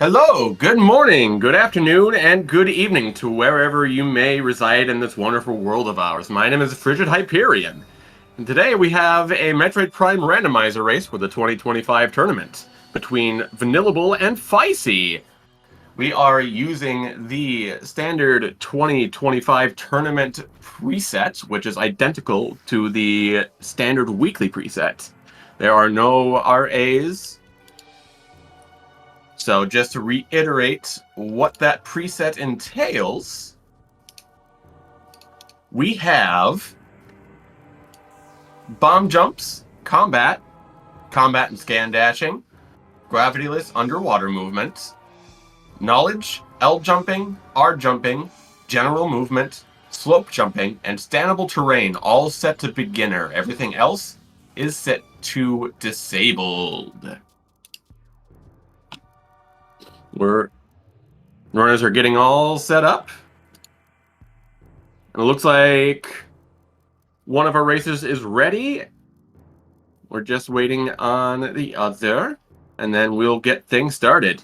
Hello, good morning, good afternoon, and good evening to wherever you may reside in this wonderful world of ours. My name is Frigid Hyperion, and today we have a Metroid Prime Randomizer race for the 2025 tournament between Vanillable and Fysi. We are using the standard 2025 tournament preset, which is identical to the standard weekly preset. There are no RAs. So just to reiterate what that preset entails, we have bomb jumps, combat and scan dashing, gravityless underwater movement, knowledge, L jumping, R jumping, general movement, slope jumping, and standable terrain, all set to beginner. Everything else is set to disabled. Runners are getting all set up. And it looks like one of our racers is ready. We're just waiting on the other, and then we'll get things started.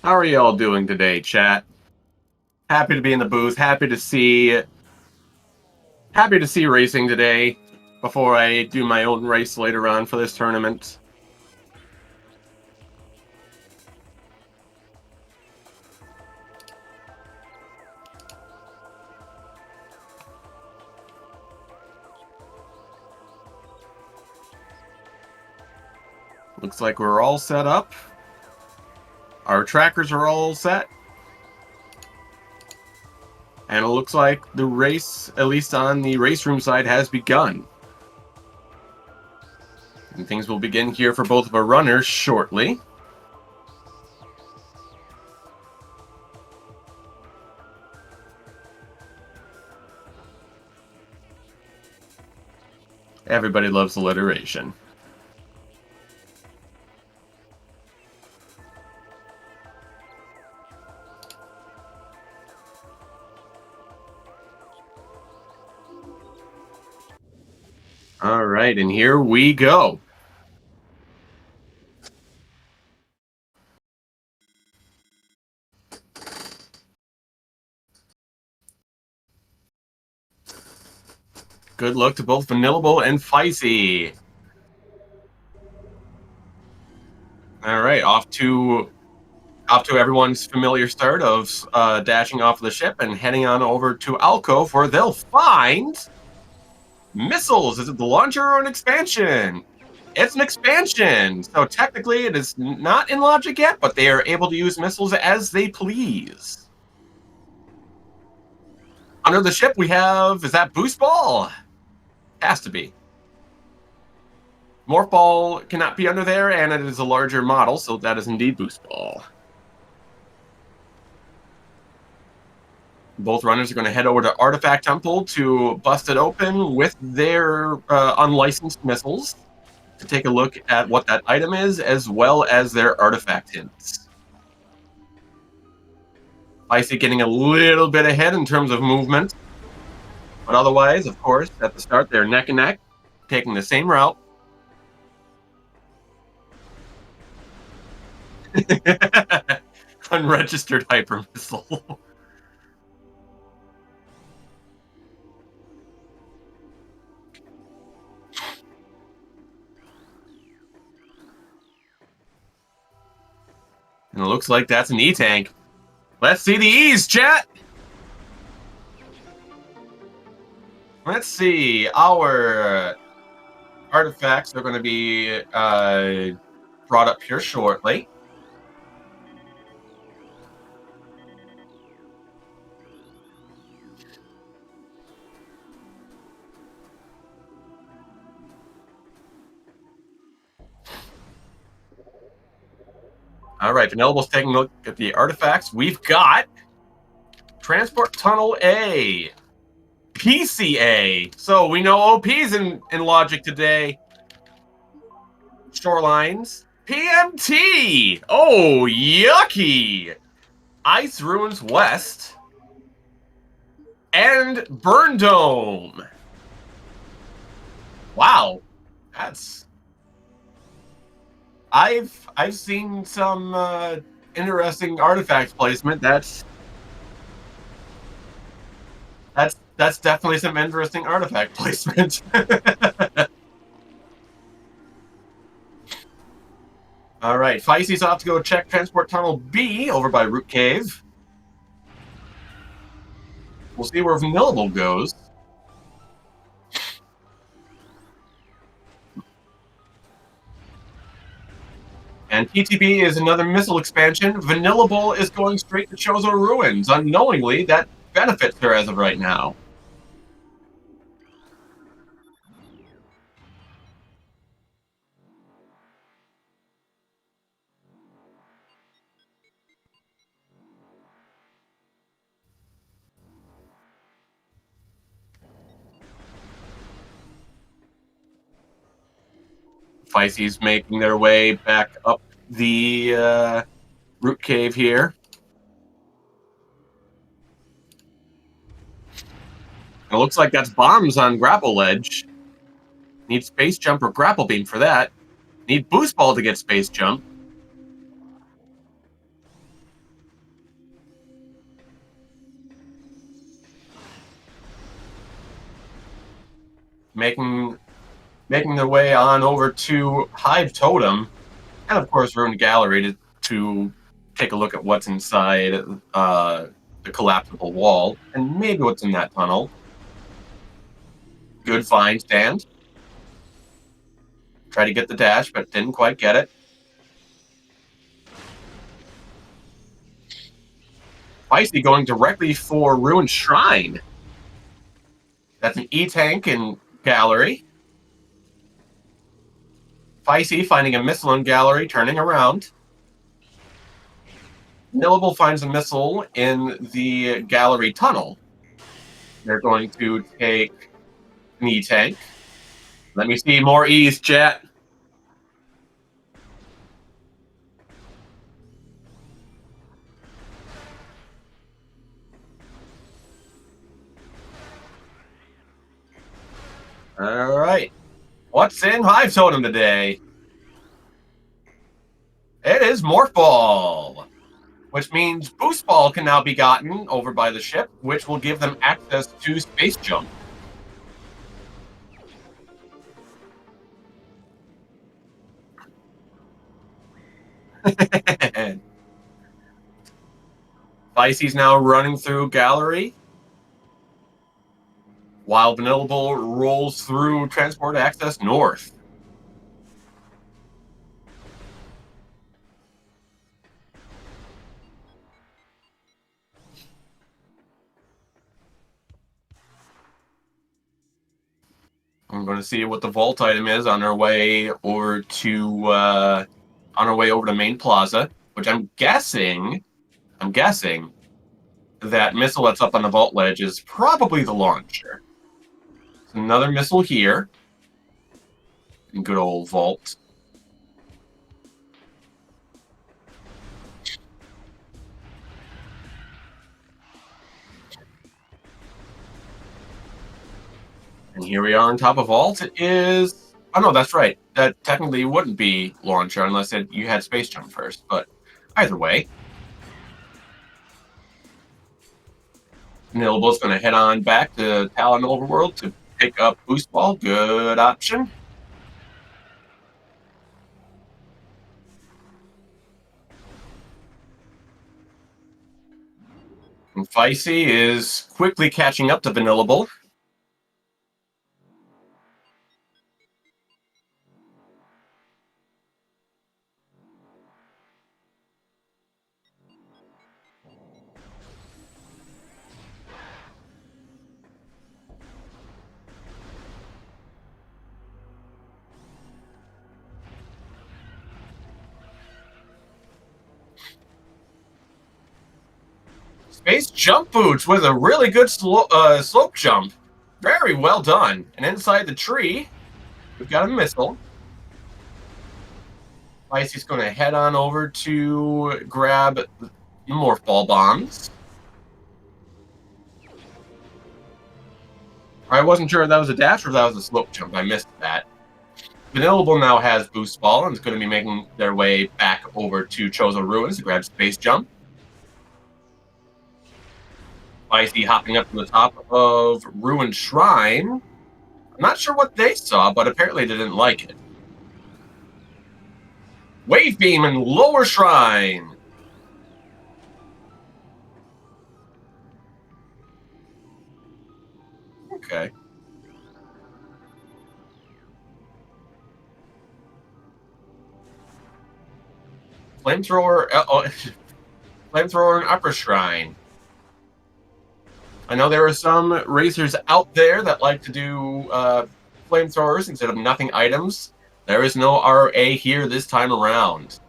How are you all doing today, chat? Happy to be in the booth. Happy to see racing today before I do my own race later on for this tournament. Looks like we're all set up. Our trackers are all set. And it looks like the race, at least on the race room side, has begun. And things will begin here for both of our runners shortly. Everybody loves alliteration. All right, and here we go. Good luck to both Vanillable and Fysi. All right, off to everyone's familiar start of dashing off the ship and heading on over to Alcove, where they'll find missiles. Is it the launcher or an expansion? It's an expansion, so technically it is not in logic yet, but they are able to use missiles as they please. Under the ship we have, is that Boost Ball? Has to be. Morph Ball cannot be under there, and it is a larger model, so that is indeed Boost Ball. Both runners are going to head over to Artifact Temple to bust it open with their unlicensed missiles to take a look at what that item is, as well as their artifact hints. Fysi getting a little bit ahead in terms of movement, but otherwise, of course, at the start, they're neck and neck, taking the same route. Unregistered hyper missile. And it looks like that's an E-Tank. Let's see the E's, chat! Let's see. Our artifacts are going to be brought up here shortly. All right, Vanillable's taking a look at the artifacts. We've got Transport Tunnel A. PCA. So we know OPs in Logic today. Shorelines. PMT. Oh, yucky. Ice Ruins West. And Burn Dome. Wow. That's... I've seen some interesting artifact placement. That's definitely some interesting artifact placement. All right, Fysi's off to go check Transport Tunnel B over by Root Cave. We'll see where Vanillable goes. And TTB is another missile expansion. Vanillable is going straight to Chozo Ruins. Unknowingly, that benefits her as of right now. Fysi's making their way back up the Root Cave here. It looks like that's bombs on Grapple Ledge. Need Space Jump or Grapple Beam for that. Need Boost Ball to get Space Jump. Making their way on over to Hive Totem, and of course Ruined Gallery to take a look at what's inside the collapsible wall, and maybe what's in that tunnel. Good fine stand. Try to get the dash, but didn't quite get it. Fysi going directly for Ruined Shrine. That's an E-Tank in Gallery. Fysi finding a missile in Gallery, turning around. Vanillable finds a missile in the Gallery tunnel. They're going to take an E-Tank. Let me see more E's, chat. All right. What's in Hive Totem today? It is Morph Ball, which means Boost Ball can now be gotten over by the ship, which will give them access to Space Jump. Fysi's now running through Gallery, while Vanillable rolls through Transport Access North. I'm going to see what the vault item is on our way over to Main Plaza, which I'm guessing that missile that's up on the vault ledge is probably the launcher. So another missile here. In good old vault. And here we are on top of vault. It is... Oh, no, that's right. That technically wouldn't be launcher unless you had Space Jump first. But either way. Vanillable's going to head on back to Talon Overworld to pick up Boost Ball. Good option. And Fysi is quickly catching up to Vanillable. Space Jump Boots with a really good slope jump. Very well done. And inside the tree, we've got a missile. Fysi's going to head on over to grab the morph ball bombs. I wasn't sure if that was a dash or if that was a slope jump. I missed that. Vanillable now has boost ball and is going to be making their way back over to Chozo Ruins to grab space jump. Fysi hopping up to the top of Ruined Shrine. I'm not sure what they saw, but apparently they didn't like it. Wave Beam and Lower Shrine. Okay. Flamethrower. Flamethrower and Upper Shrine. I know there are some racers out there that like to do flamethrowers instead of nothing items. There is no RA here this time around.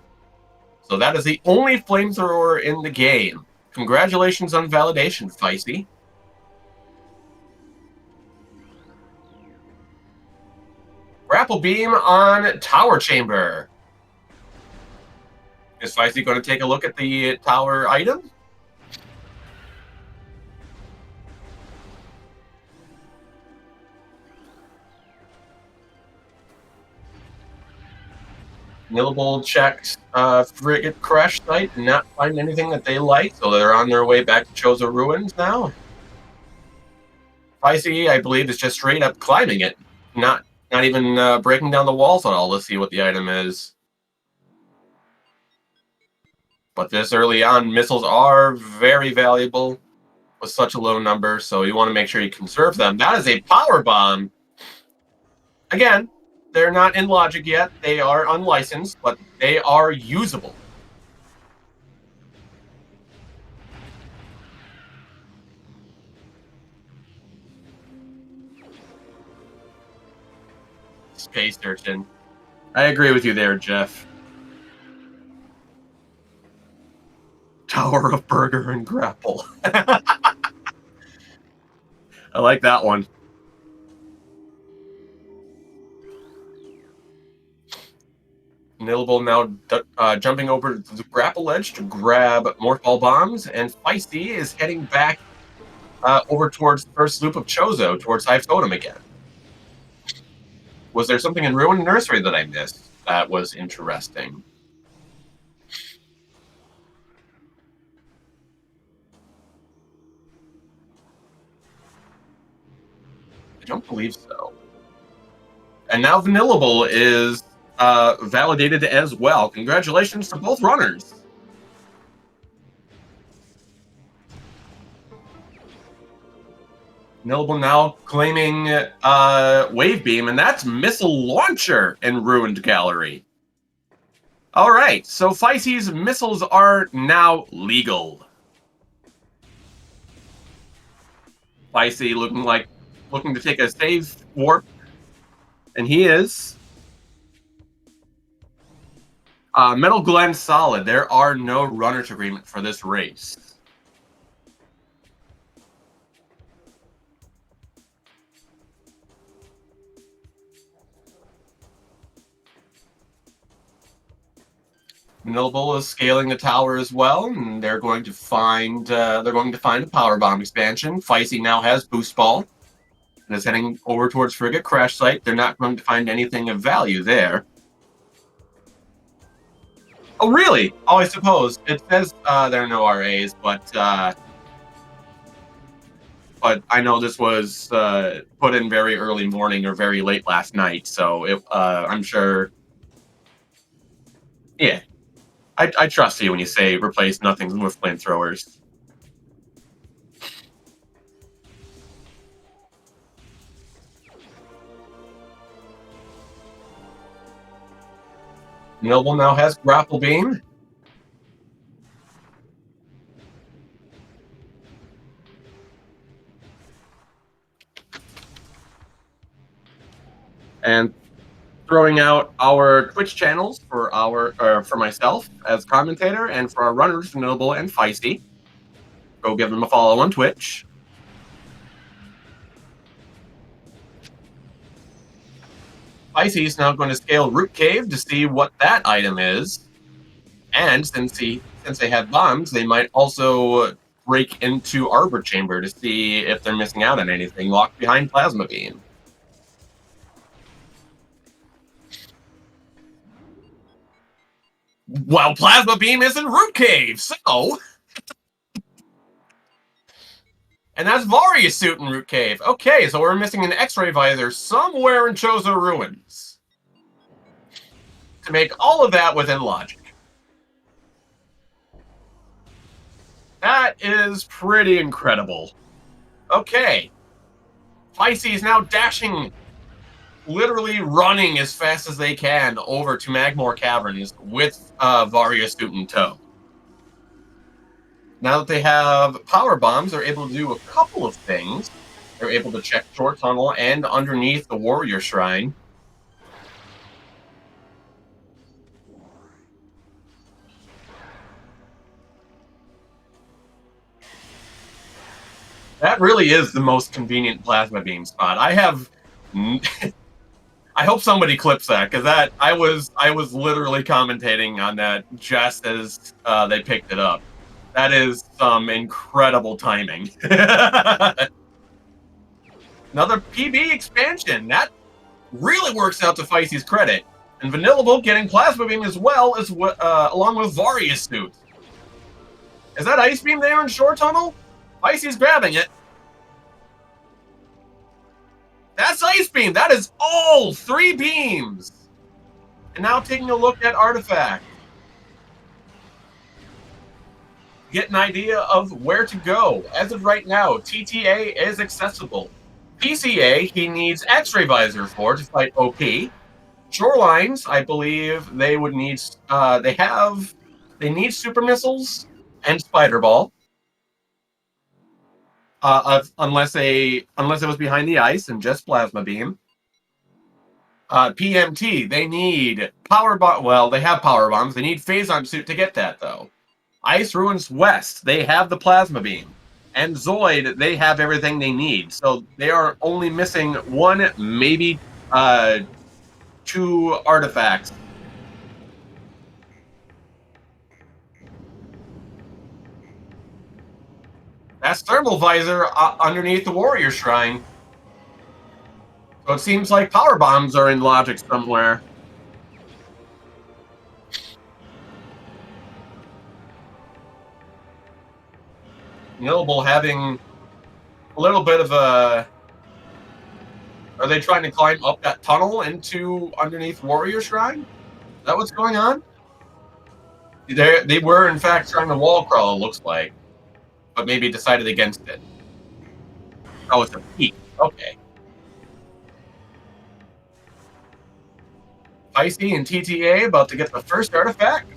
So that is the only flamethrower in the game. Congratulations on validation, Fysi. Grapple Beam on Tower Chamber. Is Fysi going to take a look at the tower item? Vanillable checks Frigate Crash Site and not find anything that they like, so they're on their way back to Chozo Ruins now. Fysi, I believe, is just straight up climbing it, not even breaking down the walls at all to see what the item is. But this early on, missiles are very valuable with such a low number, so you want to make sure you conserve them. That is a power bomb. Again, they're not in logic yet. They are unlicensed, but they are usable. Space Urchin. I agree with you there, Jeff. Tower of Burger and Grapple. I like that one. Vanillable now jumping over the grapple edge to grab Morph Ball Bombs, and Fysi is heading back over towards the first loop of Chozo, towards Hive Totem again. Was there something in Ruined Nursery that I missed that was interesting? I don't believe so. And now Vanillable is validated as well. Congratulations to both runners. Vanillable now claiming Wave Beam, and that's Missile Launcher in Ruined Gallery. All right, so Fysi's missiles are now legal. Fysi looking to take a save warp, and he is. Metal Glen Solid. There are no runners agreement for this race. Vanillable is scaling the tower as well, and they're going to find a power bomb expansion. Fysi now has boost ball and is heading over towards Frigate Crash Site. They're not going to find anything of value there. Oh, really? Oh, I suppose it says there are no RAs, but I know this was put in very early morning or very late last night, so I'm sure. Yeah. I trust you when you say replace nothing with flamethrowers. Noble now has Grapple Beam. And throwing out our Twitch channels for for myself as commentator and for our runners, Noble and Fysi. Go give them a follow on Twitch. Fysi is now going to scale Root Cave to see what that item is. And since they have bombs, they might also break into Arbor Chamber to see if they're missing out on anything locked behind Plasma Beam. Well, Plasma Beam is in Root Cave, so... And that's Various Suit in Root Cave. Okay, so we're missing an X-Ray Visor somewhere in Chozo Ruins. To make all of that within logic. That is pretty incredible. Okay. Fysi is now dashing, literally running as fast as they can over to Magmore Caverns with Various Suit in tow. Now that they have power bombs, they're able to do a couple of things. They're able to check Short Tunnel and underneath the Warrior Shrine. That really is the most convenient Plasma Beam spot. I have... I hope somebody clips that, because I was literally commentating on that just as they picked it up. That is some incredible timing. Another PB expansion. That really works out to Fysi's credit. And Vanillable getting Plasma Beam as well, as along with Various Suit. Is that Ice Beam there in Short Tunnel? Fysi's grabbing it. That's Ice Beam. That is all 3 beams. And now taking a look at Artifact. Get an idea of where to go. As of right now, TTA is accessible. PCA, he needs X-Ray Visor for to fight OP. Shorelines, I believe they would need. They need Super Missiles and Spider Ball. Unless it was behind the ice and just Plasma Beam. PMT, they need Power Bomb. Well, they have Power Bombs. They need Phazon Suit to get that, though. Ice Ruins West, they have the Plasma Beam. And Zoid, they have everything they need. So they are only missing 1, maybe 2 artifacts. That's Thermal Visor underneath the Warrior Shrine. So it seems like Power Bombs are in logic somewhere. Vanillable having a little bit of a... Are they trying to climb up that tunnel into underneath Warrior Shrine? Is that what's going on? They were, in fact, trying to wall crawl, it looks like. But maybe decided against it. Oh, it's a peak. Okay. Fysi and TTA about to get the first artifact.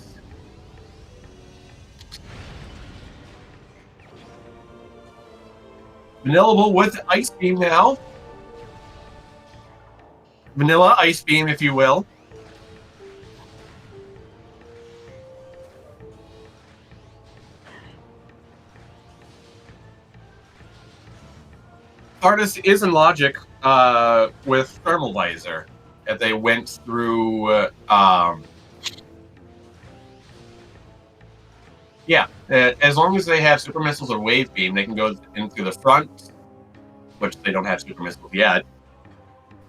Vanillable with Ice Beam now. Vanilla Ice Beam, if you will. Artist is in logic with Thermal Visor. If they went through... yeah, as long as they have Super Missiles or Wave Beam, they can go in through the front, which they don't have Super Missiles yet.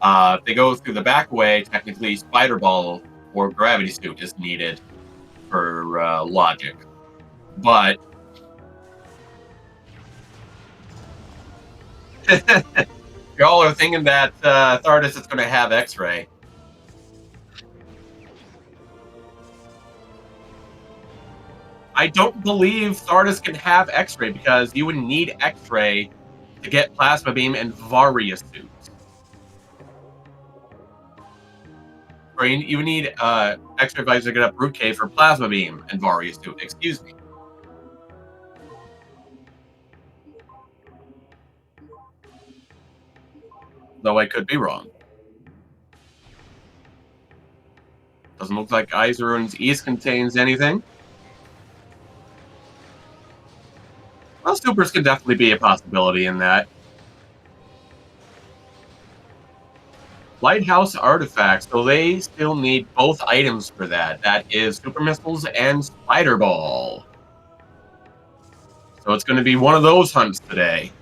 If they go through the back way, technically Spider Ball or Gravity Suit is needed for logic. But... y'all are thinking that Thardus is going to have X-Ray. I don't believe Thardus can have X-Ray because you would need X-Ray to get Plasma Beam and Various Suit. Or you need X-Ray Visor to get up Root Cave for Plasma Beam and Various Suit. Excuse me. Though I could be wrong. Doesn't look like Ice Ruins East contains anything. Well, supers could definitely be a possibility in that. Lighthouse artifacts, so they still need both items for that. That is Super Missiles and Spider Ball. So it's going to be one of those hunts today.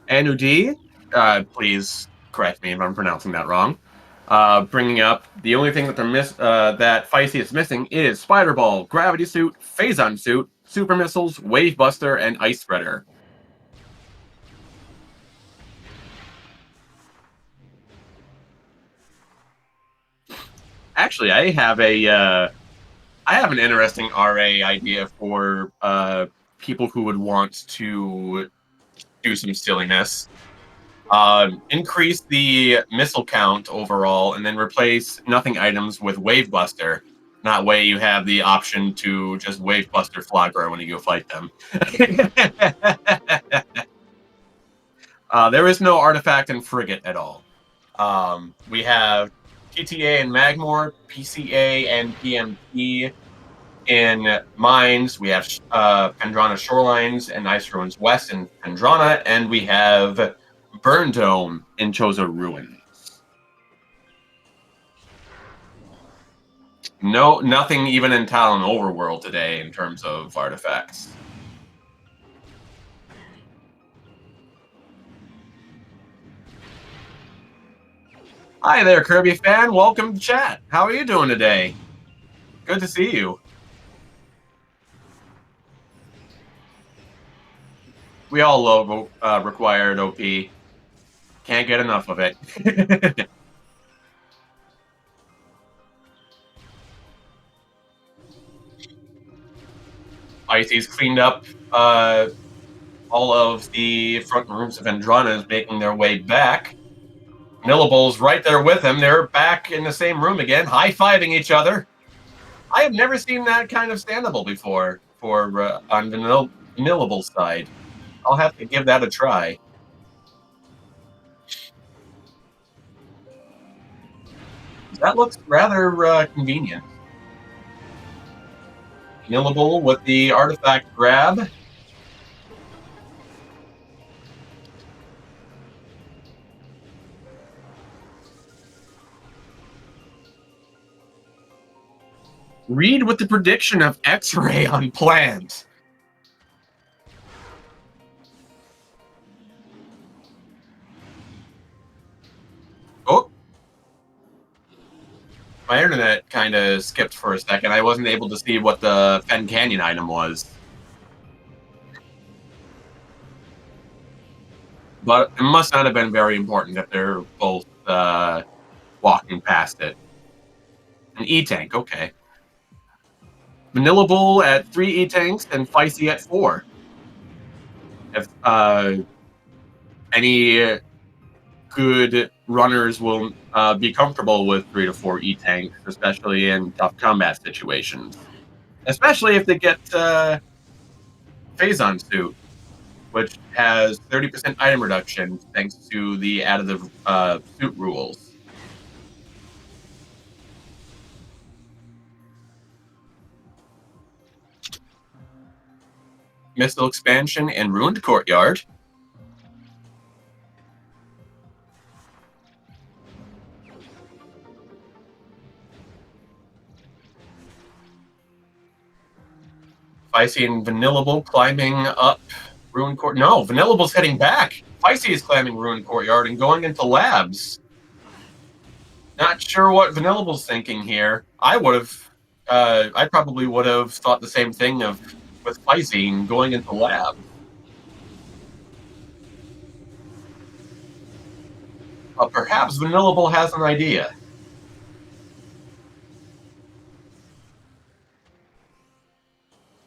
Anudi, please correct me if I'm pronouncing that wrong. Bringing up the only thing that that Fysi is missing is Spider Ball, Gravity Suit, Phazon Suit, Super Missiles, Wave Buster, and Ice Spreader. Actually, I have an interesting RA idea for people who would want to do some silliness. Increase the missile count overall, and then replace nothing items with Wave Buster. That way, you have the option to just Wave Buster Flogger when you go fight them. There is no artifact in Frigate at all. We have TTA and Magmore, PCA and PMP. In Mines, we have Pendrana Shorelines and Ice Ruins West in Pendrana, and we have Burn Dome in Chozo Ruins. No, nothing even in Talon Overworld today in terms of artifacts. Hi there, Kirby fan. Welcome to chat. How are you doing today? Good to see you. We all love required OP. Can't get enough of it. Icy's cleaned up all of the front rooms of Andrana, making their way back. Vanillable's right there with him. They're back in the same room again, high-fiving each other. I have never seen that kind of standable before on Vanillable's side. I'll have to give that a try. That looks rather convenient. Vanillable with the artifact grab. Read with the prediction of X-ray on plans. Oh. My internet kind of skipped for a second. I wasn't able to see what the Fen Canyon item was. But it must not have been very important if they're both walking past it. An E-Tank, okay. Vanillable at 3 E-Tanks and Fysi at 4. If any good runners will be comfortable with 3 to 4 E-Tanks, especially in tough combat situations. Especially if they get Phazon Suit, which has 30% item reduction thanks to the additive suit rules. Missile Expansion and Ruined Courtyard. Fysi and Vanillable climbing up Ruined Court. No, Vanillable's heading back. Fysi is climbing Ruined Courtyard and going into labs. Not sure what Vanillable's thinking here. I probably would have thought the same thing with Fysi and going into lab. Perhaps Vanillable has an idea.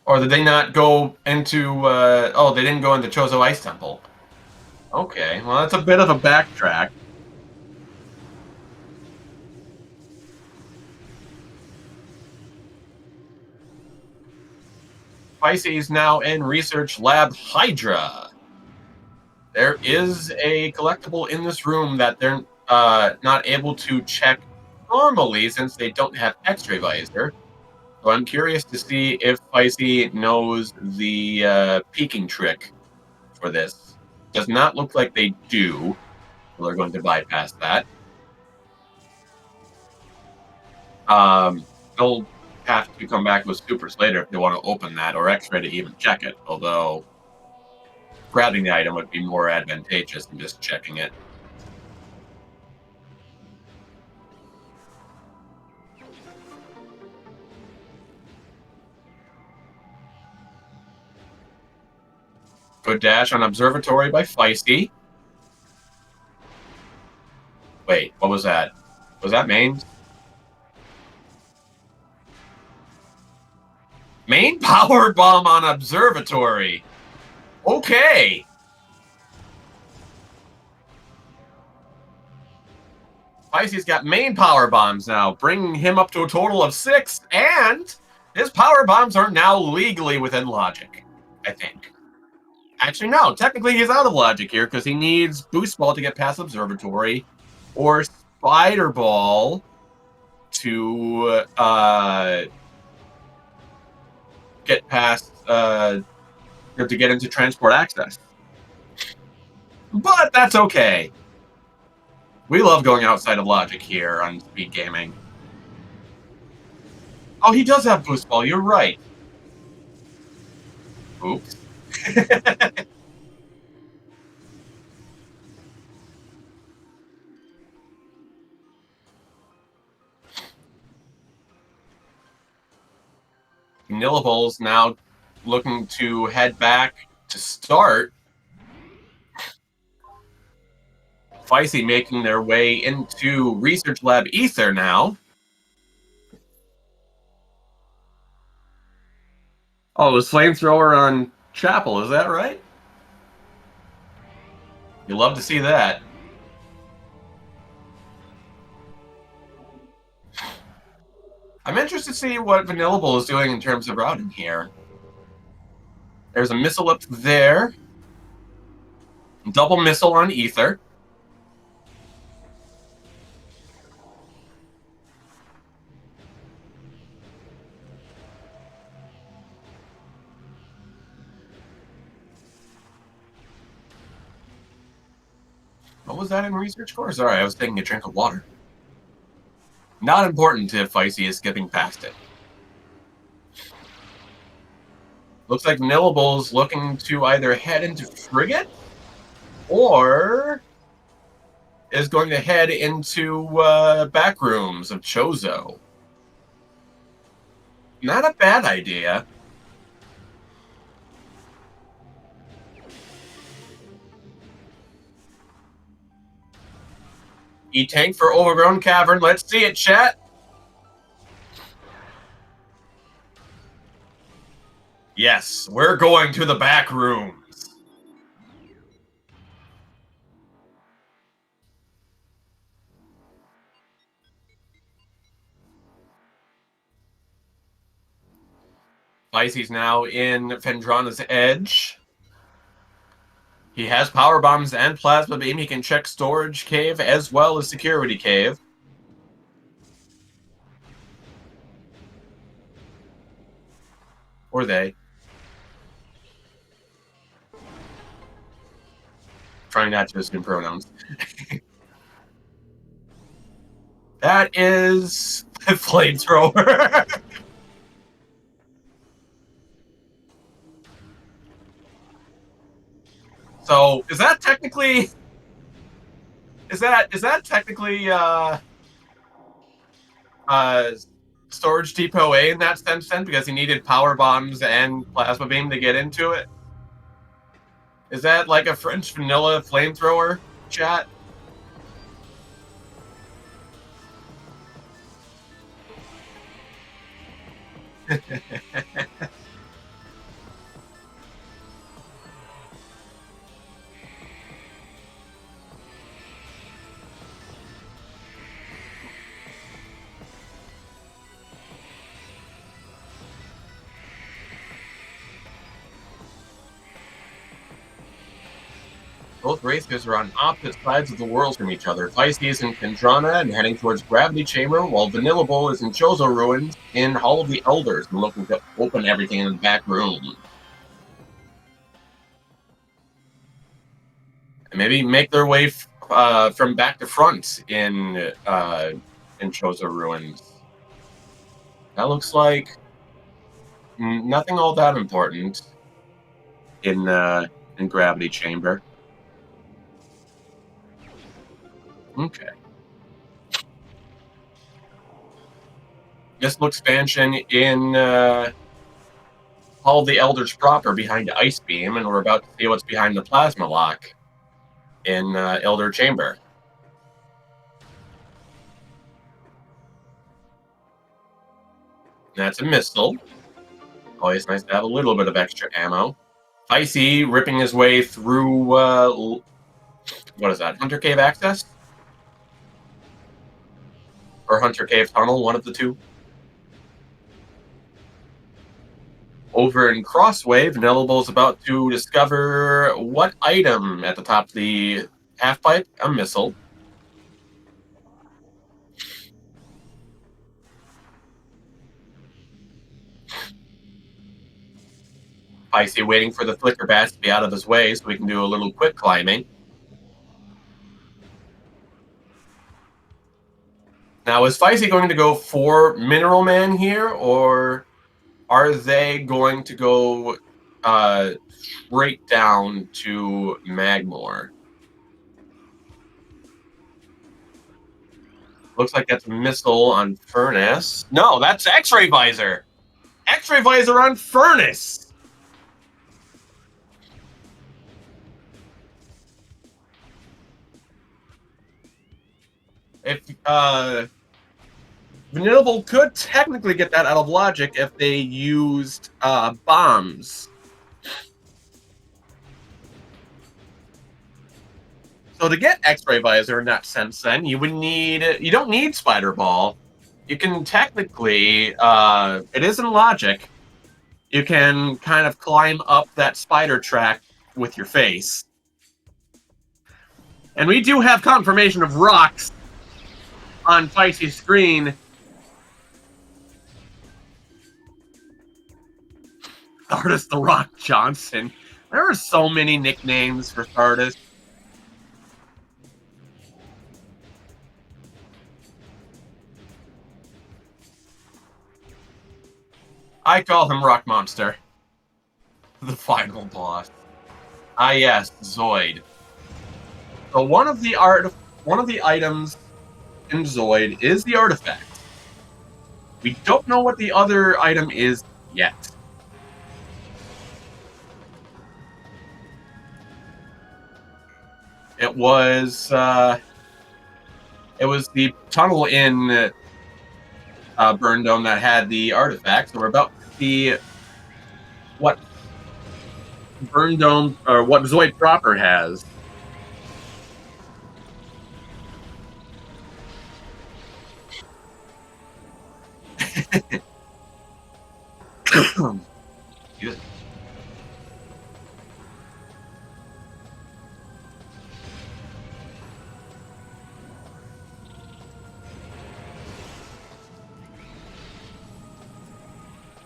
Or did they not go into... they didn't go into Chozo Ice Temple. Okay, well, that's a bit of a backtrack. Fysi is now in Research Lab Hydra. There is a collectible in this room that not able to check normally since they don't have X-ray visor. So I'm curious to see if Fysi knows the peeking trick for this. Does not look like they do. So they're going to bypass that. They'll have to come back with supers later if they want to open that, or X-ray to even check it. Although grabbing the item would be more advantageous than just checking it. Good dash on Observatory by Fysi. Wait, what was that? Was that main? Main power bomb on Observatory. Okay. Fysi's got main power bombs now, bringing him up to a total of 6, and his power bombs are now legally within logic, I think. Actually, no. Technically, he's out of logic here because he needs Boost Ball to get past Observatory, or Spider Ball to get past, to get into Transport Access. But that's okay. We love going outside of logic here on SpeedGaming. Oh, he does have Boost Ball. You're right. Oops. Vanillable's now looking to head back to start. Fysi making their way into Research Lab Ether now. Oh, it was Flamethrower on Chapel, is that right? You love to see that. I'm interested to see what Vanillable is doing in terms of routing here. There's a missile up there. Double missile on Ether. What was that in research core? Sorry, I was taking a drink of water. Not important if Fysi is skipping past it. Looks like Vanillable's looking to either head into Frigate or is going to head into back rooms of Chozo. Not a bad idea. E-Tank for Overgrown Cavern. Let's see it, chat. Yes, we're going to the back rooms. Fysi's now in Phendrana's Edge. He has power bombs and plasma beam. He can check storage cave as well as security cave. Or they. Trying not to assume pronouns. That is a flamethrower. So is that technically storage depot A in that sense then, because he needed power bombs and plasma beam to get into it? Is that like a French vanilla flamethrower, chat? Both racers are on opposite sides of the world from each other. Fysi is in Kendrana and heading towards Gravity Chamber, while Vanillable is in Chozo Ruins in Hall of the Elders and looking to open everything in the back room. And maybe make their way from back to front in Chozo Ruins. That looks like nothing all that important in Gravity Chamber. Okay. Missile expansion in Hall of the Elders proper behind Ice Beam, and we're about to see what's behind the Plasma Lock in Elder Chamber. That's a missile. Always nice to have a little bit of extra ammo. Fysi ripping his way through, what is that, Hunter Cave access? Or Hunter Cave Tunnel, one of the two. Over in Crossway, Vanillable is about to discover what item at the top of the half-pipe? A missile. Fysi waiting for the flicker bats to be out of his way so we can do a little quick climbing. Now, is Fysi going to go for Mineral Man here, or are they going to go straight down to Magmore? Looks like that's a missile on Furnace. No, that's X-Ray Visor! X-Ray Visor on Furnace! If Vanillable could technically get that out of logic if they used bombs. So to get X-Ray Visor in that sense, then you don't need Spider Ball. You can technically, it is in logic. You can kind of climb up that spider track with your face. And we do have confirmation of rocks on Fysi's screen. Stardust the Rock Johnson. There are so many nicknames for Stardust. I call him Rock Monster. The final boss. Ah yes, Zoid. So one of the items in Zoid is the artifact. We don't know what the other item is yet. It was the tunnel in Burn Dome that had the artifact. So we're about to see what Burn Dome or what Zoid proper has.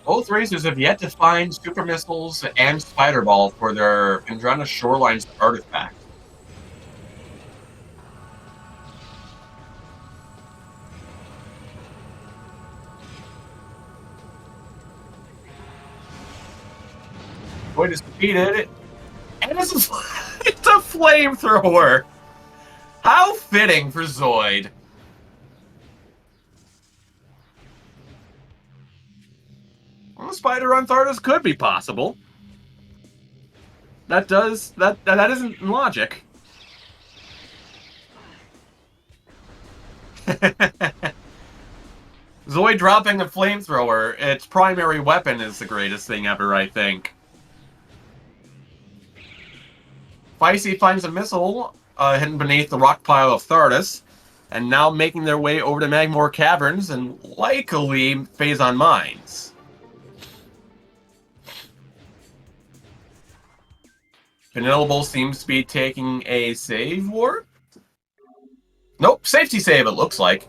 Both racers have yet to find super missiles and Spider Ball for their Kendrana Shorelines artifact. Void is defeated, and it's a flamethrower. How fitting for Zoid. Well, Spider on Thardas could be possible. That isn't logic. Zoid dropping a flamethrower, its primary weapon, is the greatest thing ever, I think. Fysi finds a missile hidden beneath the rock pile of Thardas, and now making their way over to Magmore Caverns and likely Phazon Mines. Vanillable seems to be taking a save ward. Nope, safety save it looks like.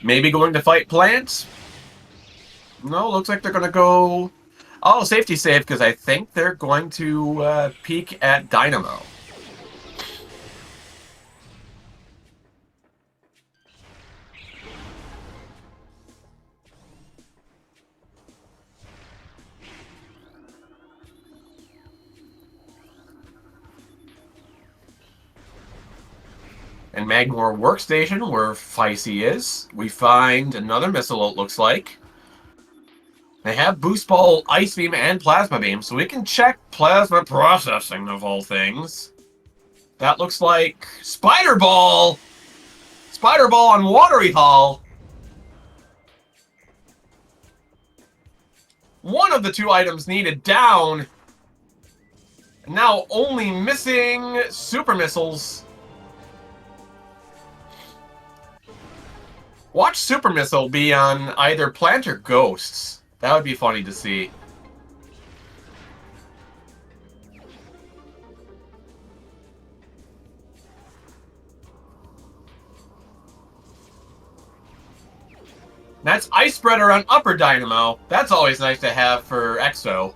Maybe going to fight plants? No, looks like they're going to go... Oh, safety save, because I think they're going to peek at Dynamo. And Magmore Workstation, where Fysi is, we find another missile, it looks like. They have Boost Ball, Ice Beam, and Plasma Beam, so we can check Plasma Processing, of all things. That looks like Spider Ball! Spider Ball on Watery Hall! One of the two items needed down. Now only missing Super Missiles. Watch Super Missile be on either Plant or Ghosts. That would be funny to see. That's Ice Spreader on Upper Dynamo. That's always nice to have for Exo.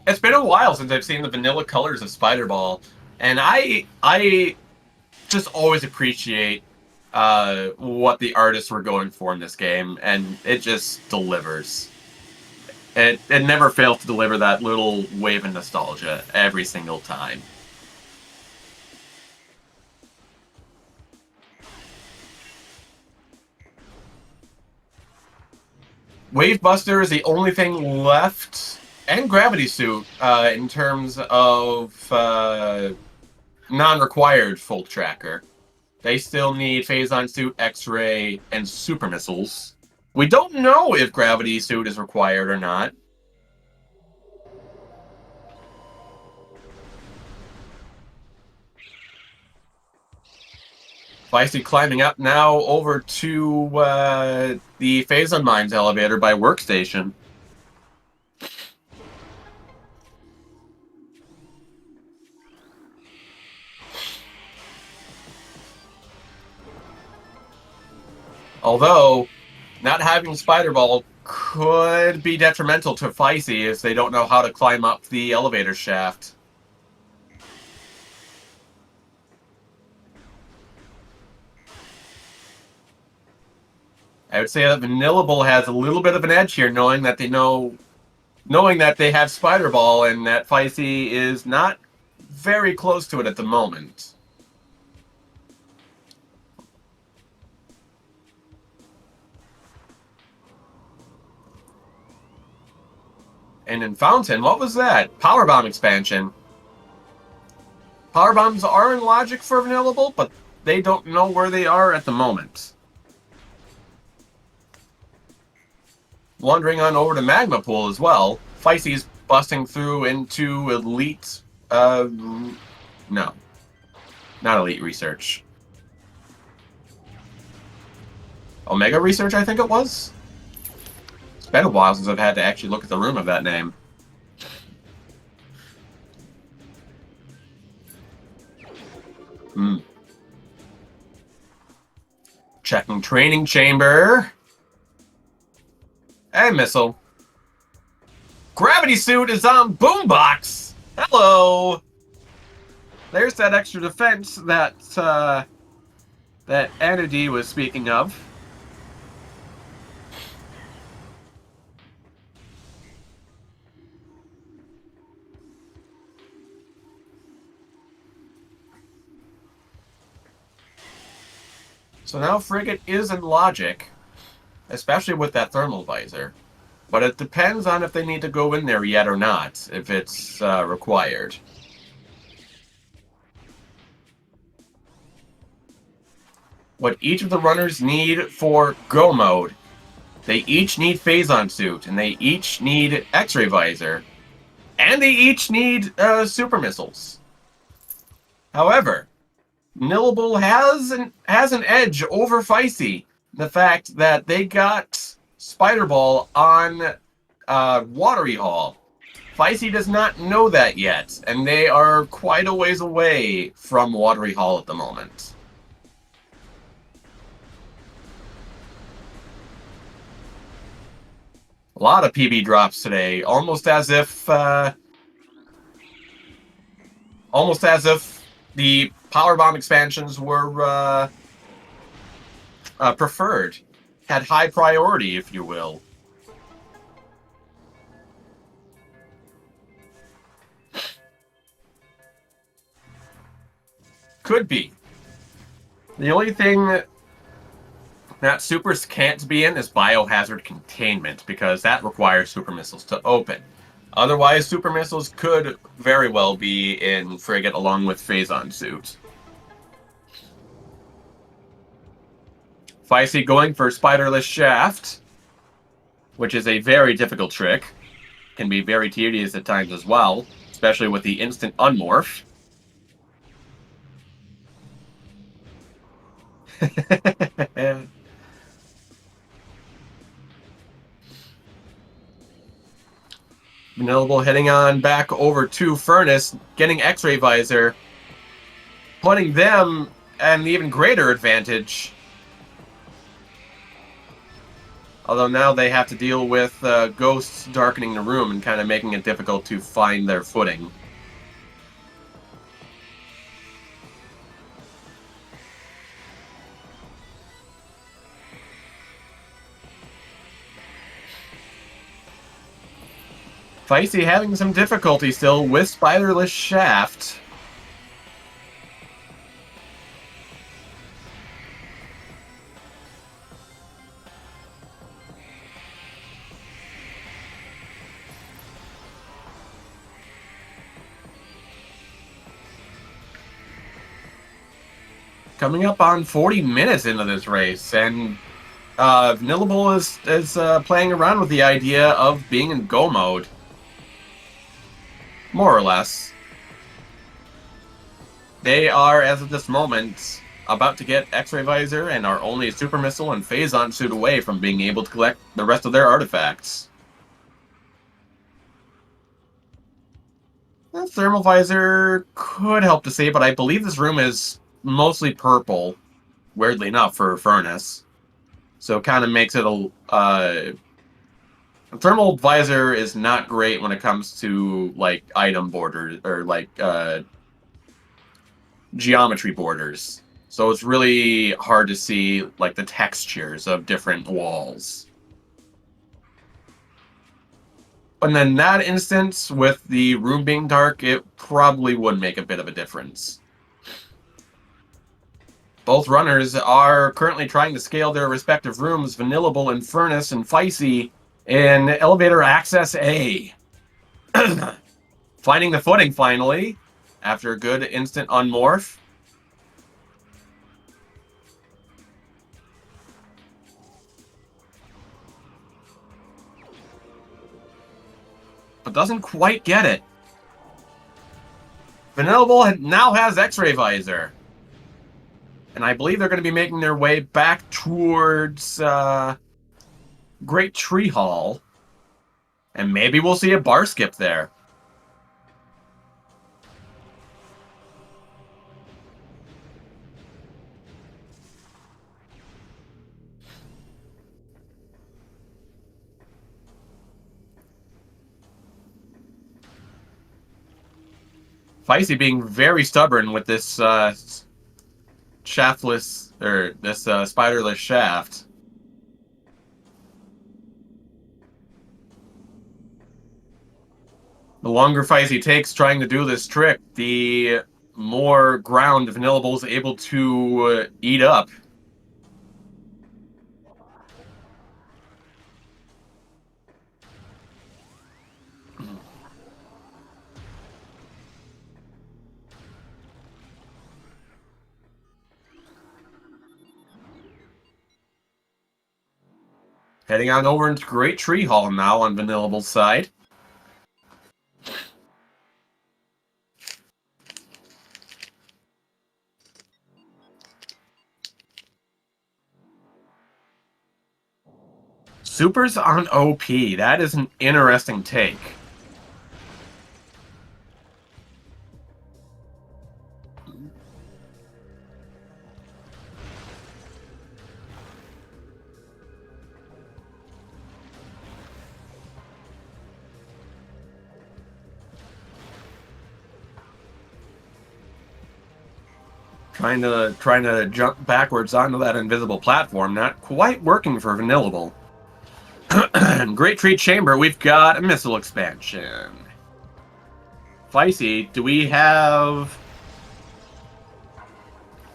It's been a while since I've seen the vanilla colors of Spider Ball, and I just always appreciate what the artists were going for in this game, and it just delivers. It never fails to deliver that little wave of nostalgia every single time. Wave Buster is the only thing left, and Gravity Suit, in terms of non-required full tracker. They still need Phazon Suit, X-Ray, and Super Missiles. We don't know if Gravity Suit is required or not. Fysi climbing up now over to the Phazon Mines elevator by Workstation. Although, not having Spider Ball could be detrimental to Fysi if they don't know how to climb up the elevator shaft. I would say that Vanillable has a little bit of an edge here, knowing that they have Spider Ball and that Fysi is not very close to it at the moment. And in Fountain, what was that? Power Bomb expansion. Power Bombs are in logic for Vanillable, but they don't know where they are at the moment. Wandering on over to Magma Pool as well. Fysi's busting through into Elite... no. Not Elite Research. Omega Research, I think it was? It's been a while since I've had to actually look at the room of that name. Checking Training Chamber. And Missile. Gravity Suit is on Boombox! Hello! There's that extra defense that, that Anody was speaking of. So now Frigate is in logic, especially with that thermal visor. But it depends on if they need to go in there yet or not, if it's required. What each of the runners need for Go Mode. They each need Phazon Suit, and they each need X-Ray Visor. And they each need Super Missiles. However, Vanillable has an edge over Fysi, the fact that they got Spider Ball on Watery Hall. Fysi does not know that yet, and they are quite a ways away from Watery Hall at the moment. A lot of PB drops today, almost as if the Power Bomb expansions were preferred, had high priority, if you will. Could be. The only thing that supers can't be in is biohazard containment, because that requires super missiles to open. Otherwise, super missiles could very well be in Frigate along with Phazon suit. Fysi going for Spiderless Shaft, which is a very difficult trick. Can be very tedious at times as well, especially with the instant unmorph. Vanillable heading on back over to Furnace, getting X-Ray Visor, putting them at an even greater advantage. Although now they have to deal with ghosts darkening the room and kind of making it difficult to find their footing. Fysi having some difficulty still with Spiderless Shaft. Coming up on 40 minutes into this race, and Vanillable is playing around with the idea of being in go mode. More or less. They are, as of this moment, about to get X-Ray Visor and are only a Super Missile and Phazon suit away from being able to collect the rest of their artifacts. The Thermal Visor could help to save, but I believe this room is mostly purple, weirdly enough, for Furnace. So it kind of makes it a... Thermal Visor is not great when it comes to, like, item borders, or, like, geometry borders. So it's really hard to see, like, the textures of different walls. And then in that instance, with the room being dark, it probably would make a bit of a difference. Both runners are currently trying to scale their respective rooms, Vanillable and Furnace and Fysi, in Elevator Access A. Finding the footing, finally, after a good instant unmorph. But doesn't quite get it. Vanillable now has X-Ray Visor. And I believe they're going to be making their way back towards Great Tree Hall. And maybe we'll see a bar skip there. Fysi being very stubborn with this shaftless, or this spiderless shaft. The longer Fysi takes trying to do this trick, the more ground Vanillable is able to eat up. Heading on over into Great Tree Hall now on Vanillable's side. Supers on OP. That is an interesting take. Trying to jump backwards onto that invisible platform. Not quite working for Vanillable. Great Tree Chamber, we've got a missile expansion. Fysi, do we have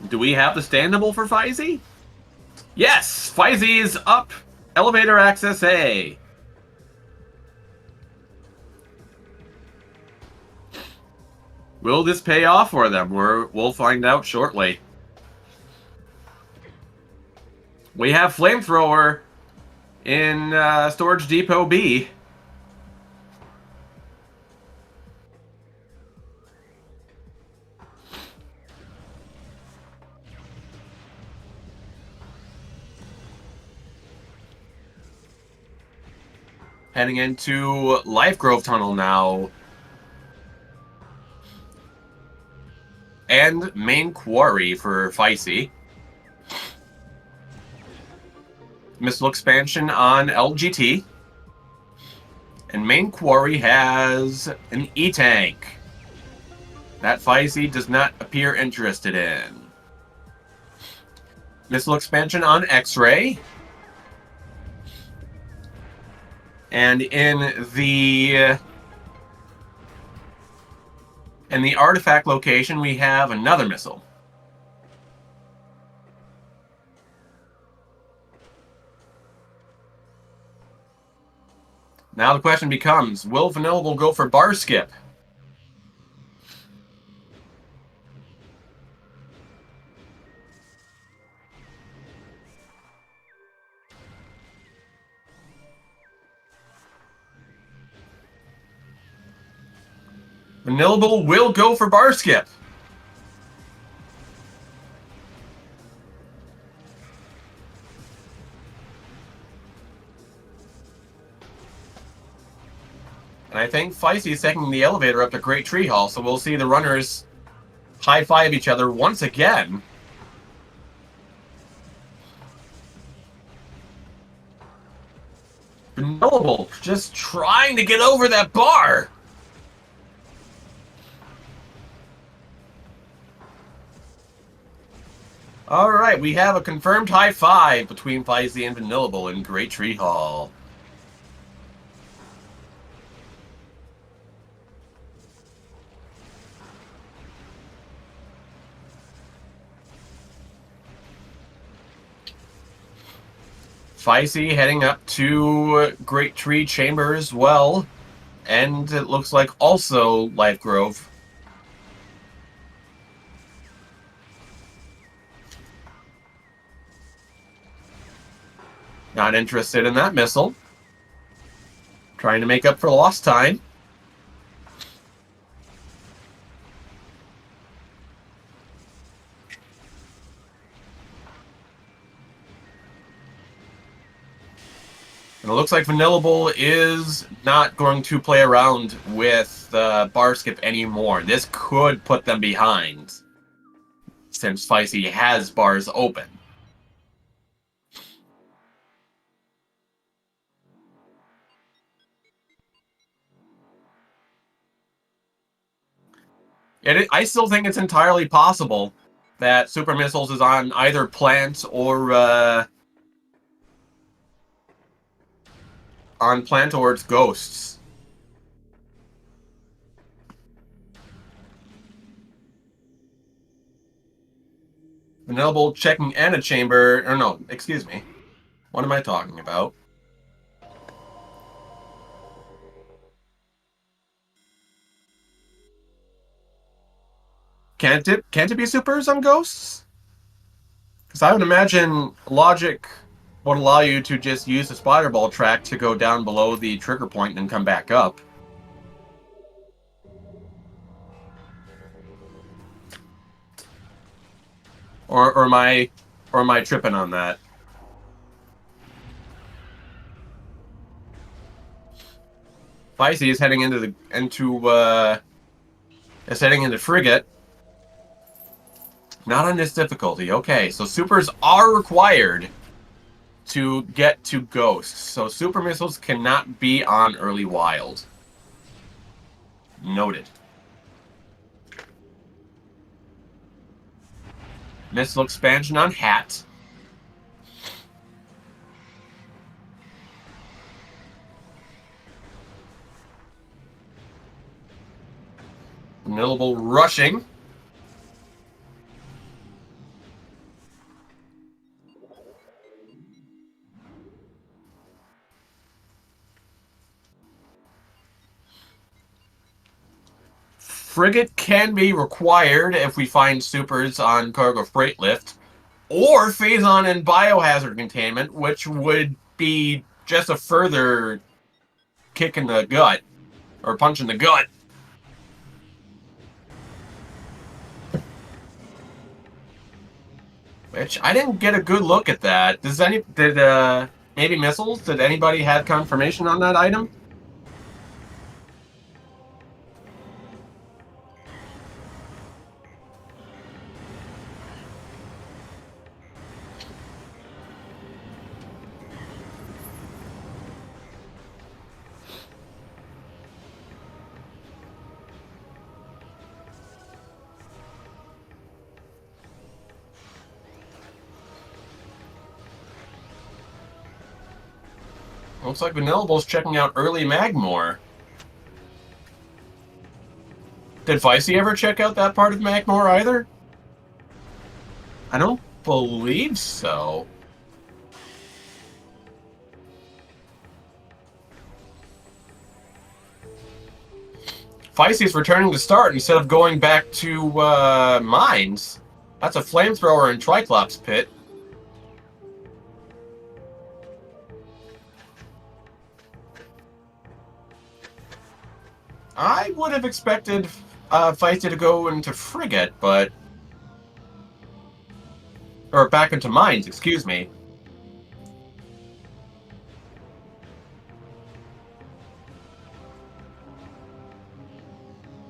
the standable for Fysi? Yes! Fysi is up! Elevator access A. Will this pay off for them? We'll find out shortly. We have Flamethrower in Storage Depot B. Heading into Life Grove Tunnel now. And Main Quarry for Fysi. Missile expansion on LGT. And Main Quarry has an E-Tank that Fysi does not appear interested in. Missile expansion on X-Ray. And in the artifact location, we have another missile. Now the question becomes, will Vanillable go for bar skip? Vanillable will go for bar skip. And I think Fysi is taking the elevator up to Great Tree Hall, so we'll see the runners high-five each other once again. Vanillable just trying to get over that bar. Alright, we have a confirmed high five between Fysi and Vanillable in Great Tree Hall. Fysi heading up to Great Tree Chamber as well. And it looks like also Life Grove. Not interested in that missile. Trying to make up for lost time. And it looks like Vanillable is not going to play around with bar skip anymore. This could put them behind, since Fysi has bars open. I still think it's entirely possible that Super Missiles is on either Plant or its Ghosts. Vanillable checking Ana Chamber, or no, excuse me. What am I talking about? Can't it be supers on Ghosts? Because I would imagine logic would allow you to just use the spider ball track to go down below the trigger point and come back up. Or am I tripping on that? Fysi is heading into frigate. Not on this difficulty. Okay, so supers are required to get to ghosts. So super missiles cannot be on early wild. Noted. Missile expansion on hat. Vanillable rushing. Frigate can be required if we find supers on cargo freight lift, or phase-on and biohazard containment, which would be just a further kick in the gut, or punch in the gut. Which, I didn't get a good look at that. Maybe missiles? Did anybody have confirmation on that item? Looks like Vanillable's checking out early Magmore. Did Fysi ever check out that part of Magmore either? I don't believe so. Fysi's returning to start instead of going back to mines. That's a flamethrower and Triclops pit. I would have expected Fysi to go into frigate, but... Or back into mines, excuse me.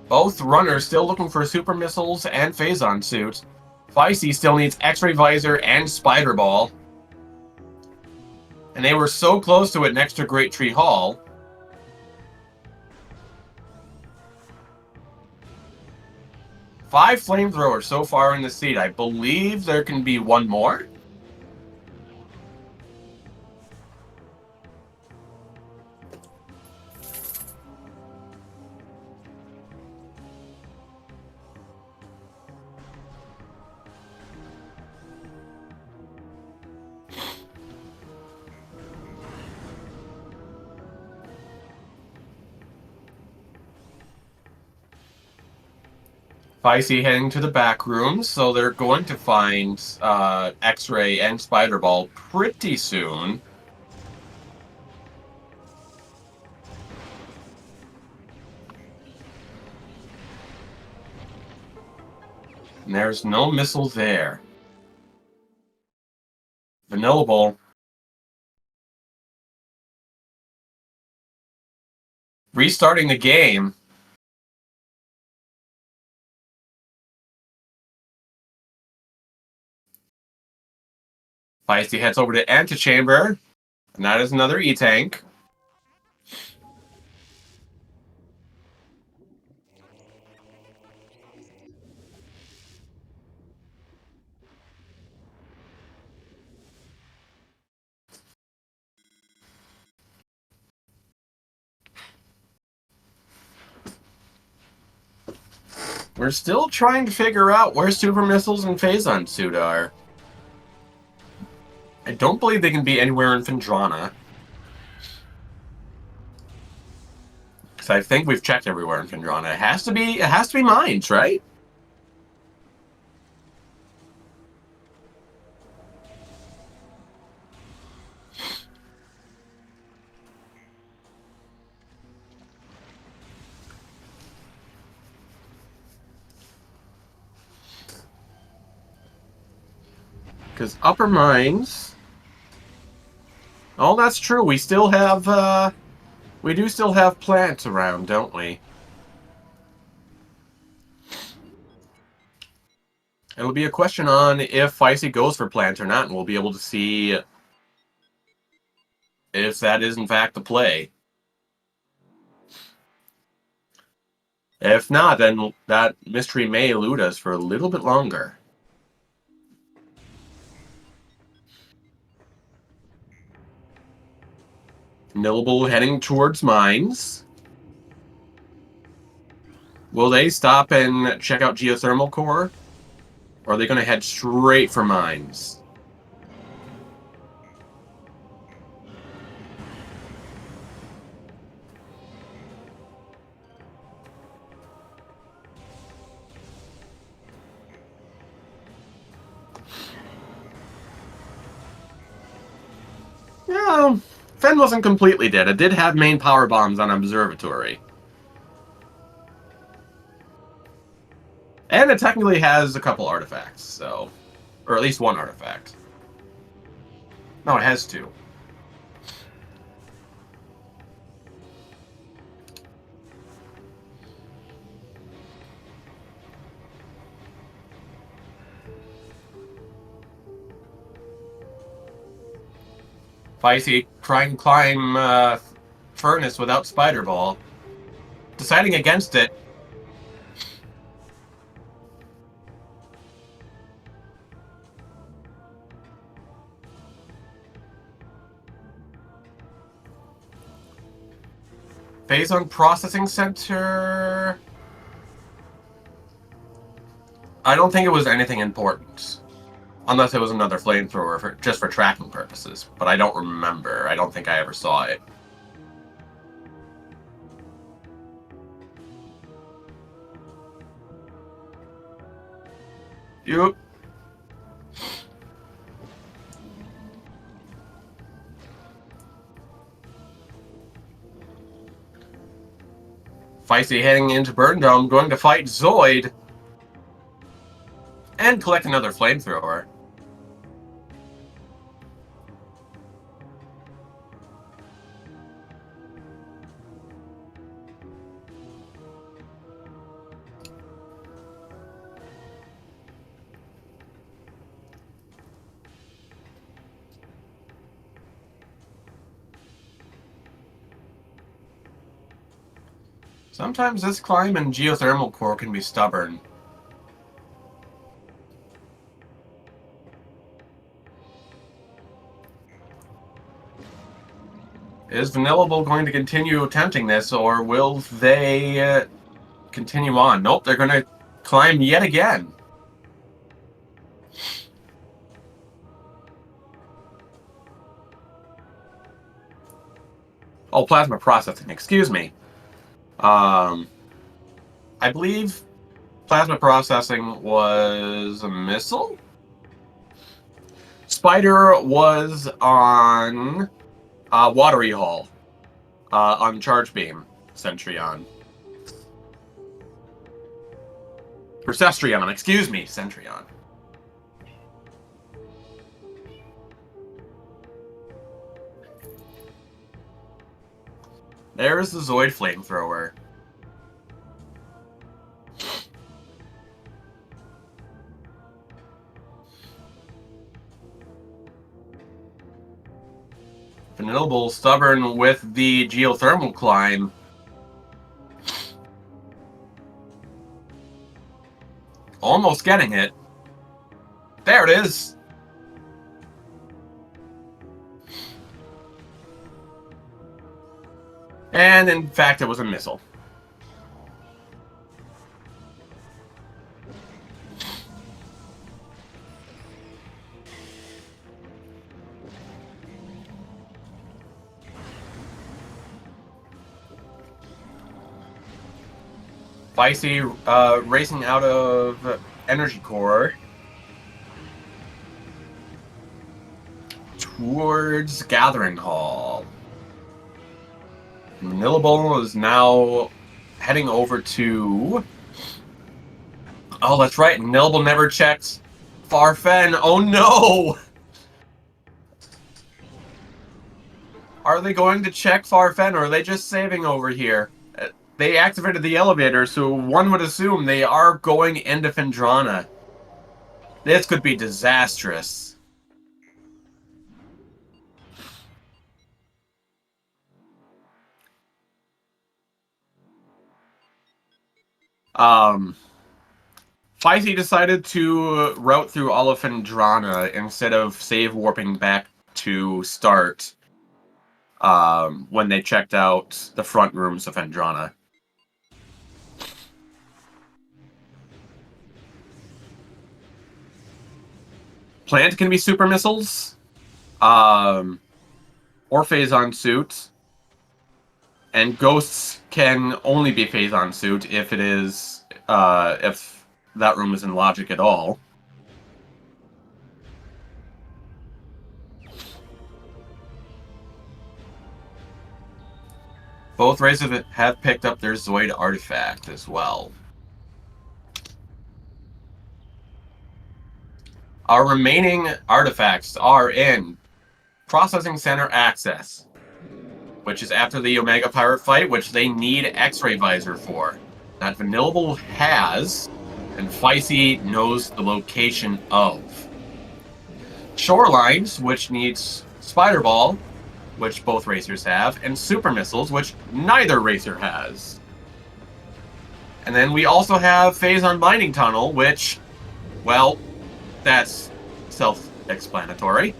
Both runners still looking for super missiles and phase-on suit. Fysi still needs X-ray visor and spider ball. And they were so close to it next to Great Tree Hall. Five flamethrowers so far in the seat. I believe there can be one more. Fysi heading to the back rooms, so they're going to find X-Ray and Spider Ball pretty soon. And there's no missile there. Vanillable. Restarting the game. Fysi heads over to Antechamber, and that is another E-Tank. We're still trying to figure out where super missiles and phase-on suit are. I don't believe they can be anywhere in Phendrana. Because I think we've checked everywhere in Phendrana. It has to be mines, right? Because upper mines... Oh, that's true. We still have We do still have plants around, don't we? It'll be a question on if Fysi goes for plants or not, and we'll be able to see if that is in fact the play. If not, then that mystery may elude us for a little bit longer. Vanillable heading towards mines. Will they stop and check out geothermal core? Or are they going to head straight for mines? Yeah, Fen wasn't completely dead. It did have main power bombs on Observatory. And it technically has a couple artifacts, so... Or at least one artifact. No, it has two. Fysi trying to climb Furnace without Spider Ball. Deciding against it. Phase-on Processing Center... I don't think it was anything important. Unless it was another flamethrower just for tracking purposes. But I don't remember. I don't think I ever saw it. Yup. Fysi heading into Burn Dome, going to fight Zoid. And collect another flamethrower. Sometimes this climb and geothermal core can be stubborn. Is Vanillable going to continue attempting this, or will they continue on? Nope, they're going to climb yet again. Oh, plasma processing, excuse me. I believe plasma processing was a missile? Spider was on Watery Hall. On Charge Beam, Centurion. Or Cestrion, excuse me, Centurion. There's the Zoid Flamethrower. Vanillable stubborn with the geothermal climb. Almost getting it. There it is. And in fact, it was a missile. Fysi racing out of Energy Core towards Gathering Hall. Vanillable is now heading over to... Oh, that's right. Vanillable never checked Farfen. Oh, no! Are they going to check Farfen, or are they just saving over here? They activated the elevator, so one would assume they are going into Phendrana. This could be disastrous. Fysi decided to route through all of Phendrana instead of save warping back to start when they checked out the front rooms of Phendrana. Plant can be super missiles, or phazon suit, and ghosts can only be phazon suit if it is if that room is in logic at all. Both races have picked up their Zoid artifact as well. Our remaining artifacts are in Processing Center Access, which is after the Omega Pirate fight, which they need X-Ray Visor for. That Vanillable has, and Fysi knows the location of. Shorelines, which needs Spider Ball, which both racers have, and Super Missiles, which neither racer has. And then we also have Phazon Mining Tunnel, which, well, that's self-explanatory.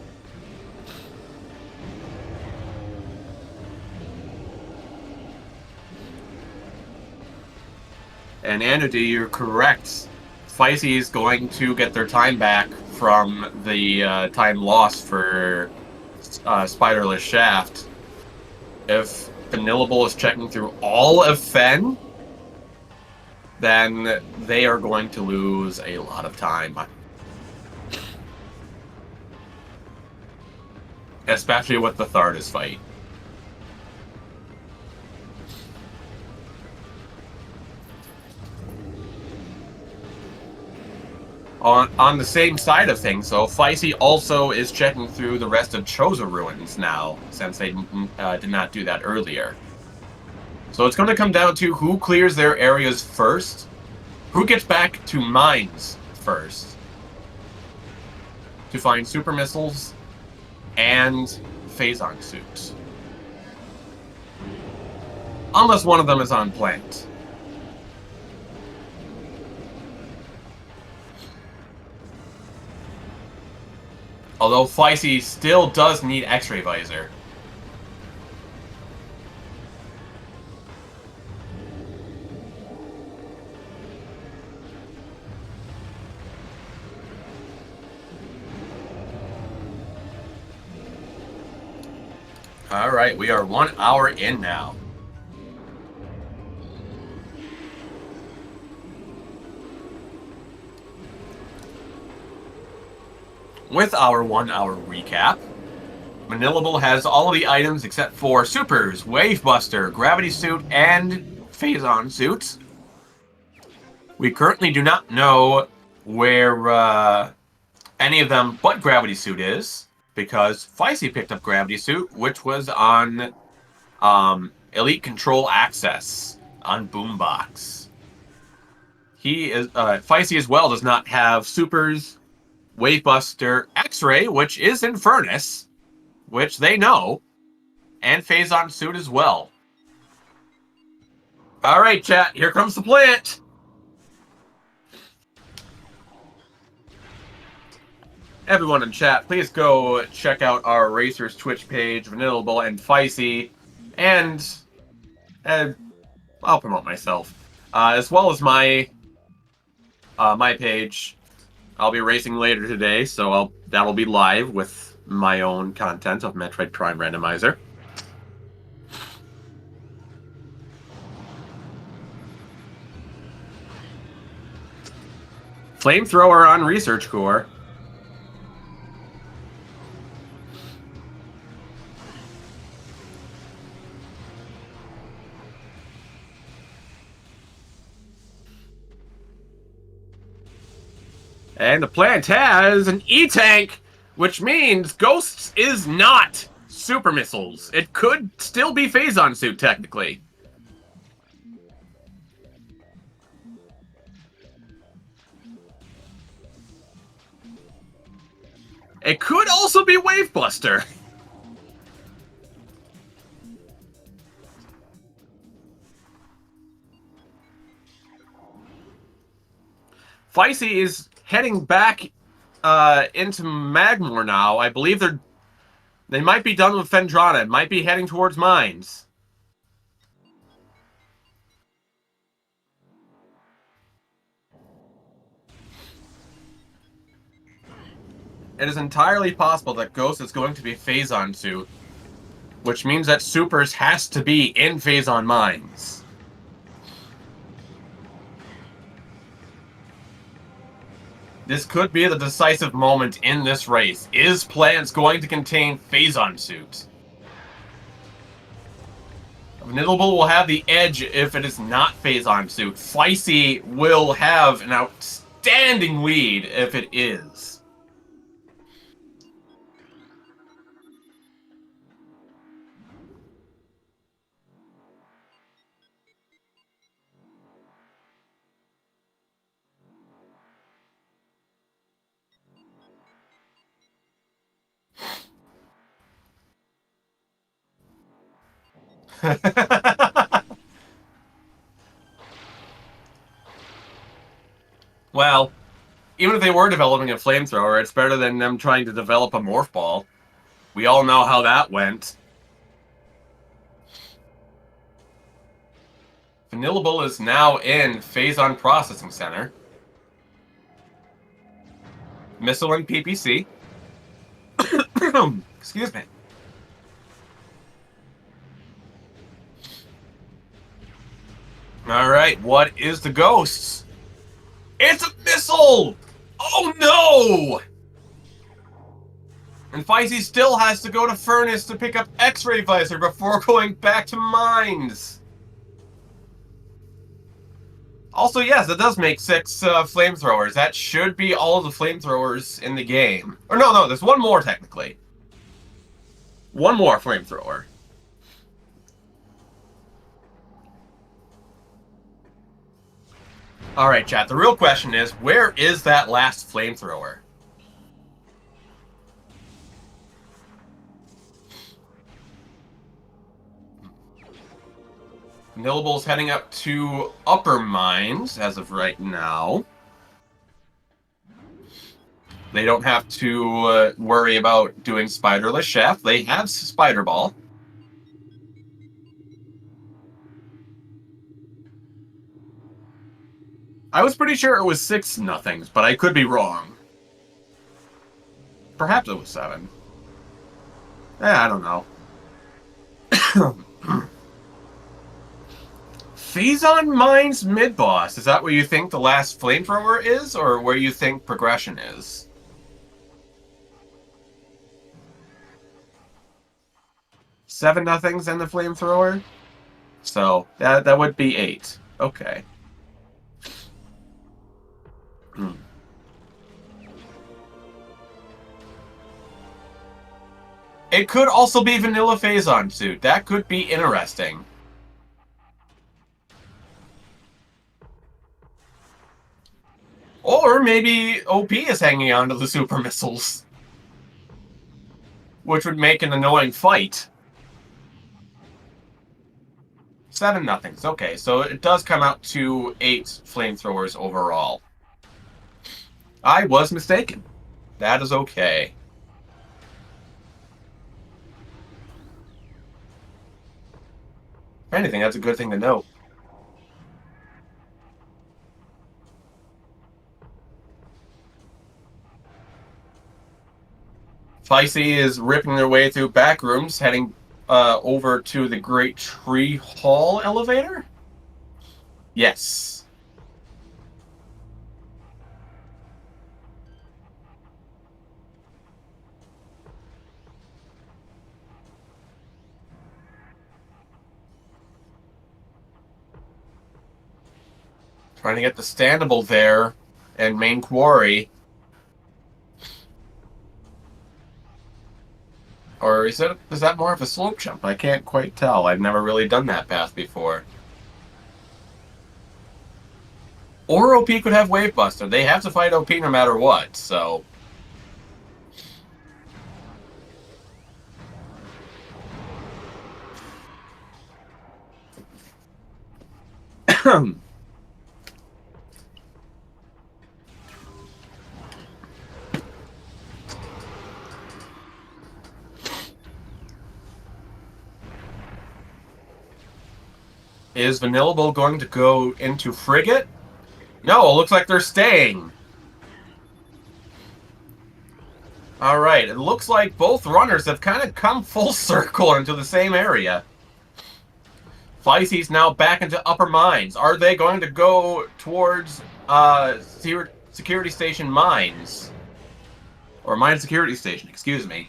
And Anudy, you're correct. Fysi is going to get their time back from the time lost for Spiderless Shaft. If Vanillable is checking through all of Fen, then they are going to lose a lot of time. Especially with the Thardus fight. On the same side of things, though, Fysi also is checking through the rest of Choza Ruins now, since they did not do that earlier. So it's going to come down to who clears their areas first, who gets back to mines first, to find super missiles and phazon suits. Unless one of them is on plant. Although Fysi still does need X-Ray Visor. Alright, we are 1 hour in now. With our 1 hour recap, Vanillable has all of the items except for Supers, Wave Buster, Gravity Suit, and Phazon Suits. We currently do not know where any of them but Gravity Suit is, because Fysi picked up Gravity Suit, which was on Elite Control Access on Boombox. Fysi as well does not have Supers, Wavebuster, X-Ray, which is in Furnace, which they know, and Phazon Suit as well. Alright, chat, here comes the plant! Everyone in chat, please go check out our Racers Twitch page, Vanillable and Fysi, and I'll promote myself, as well as my page. I'll be racing later today, so that'll be live with my own content of Metroid Prime Randomizer. Flamethrower on Research Core. And the plant has an E-Tank, which means Ghosts is not super missiles. It could still be Phazon suit, technically. It could also be Wave Buster. Fysi is heading back into Magmor now. I believe they might be done with Phendrana. It might be heading towards Mines. It is entirely possible that Ghost is going to be Phazon suit, which means that Supers has to be in Phazon Mines. This could be the decisive moment in this race. Is Plants going to contain Phazon suit? Vanillable will have the edge if it is not Phazon suit. Fysi will have an outstanding lead if it is. Well, even if they were developing a flamethrower, it's better than them trying to develop a morph ball. We all know how that went. Vanillable is now in Phazon Processing Center. Missile and PPC. Excuse me. Alright, what is the ghosts? It's a missile! Oh no! And Fysi still has to go to Furnace to pick up X-Ray Visor before going back to Mines. Also, yes, it does make 6 flamethrowers. That should be all of the flamethrowers in the game. Or no, there's one more, technically. One more flamethrower. Alright, chat, the real question is, where is that last flamethrower? Vanillable's heading up to Upper Mines as of right now. They don't have to worry about doing Spiderless Shaft. They have Spider Ball. I was pretty sure it was 6 nothings, but I could be wrong. Perhaps it was 7. I don't know. Phazon Mines mid-boss. Is that where you think the last flamethrower is, or where you think progression is? Seven nothings and the flamethrower? So, that would be 8. Okay. It could also be Vanilla Phazon suit. That could be interesting. Or maybe OP is hanging on to the super missiles. Which would make an annoying fight. 7 nothings. Okay, so it does come out to 8 flamethrowers overall. I was mistaken. That is okay. If anything, that's a good thing to know. Fysi is ripping their way through back rooms, heading over to the Great Tree Hall elevator? Yes. Trying to get the standable there and main quarry. Or is that more of a slope jump? I can't quite tell. I've never really done that path before. Or OP could have Wave Buster. They have to fight OP no matter what, so... Is Vanillable going to go into Frigate? No, it looks like they're staying. Alright, it looks like both runners have kind of come full circle into the same area. Fysi's now back into Upper Mines. Are they going to go towards Security Station Mines? Or Mine Security Station, excuse me.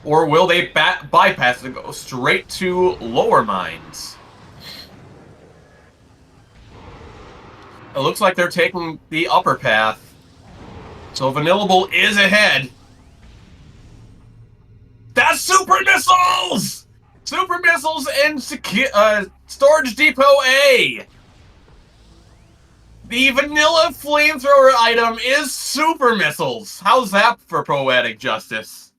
Or will they bypass it and go straight to Lower Mines? It looks like they're taking the upper path. So Vanillable is ahead. That's Super Missiles! Super Missiles and Storage Depot A! The Vanilla Flamethrower item is Super Missiles! How's that for poetic justice?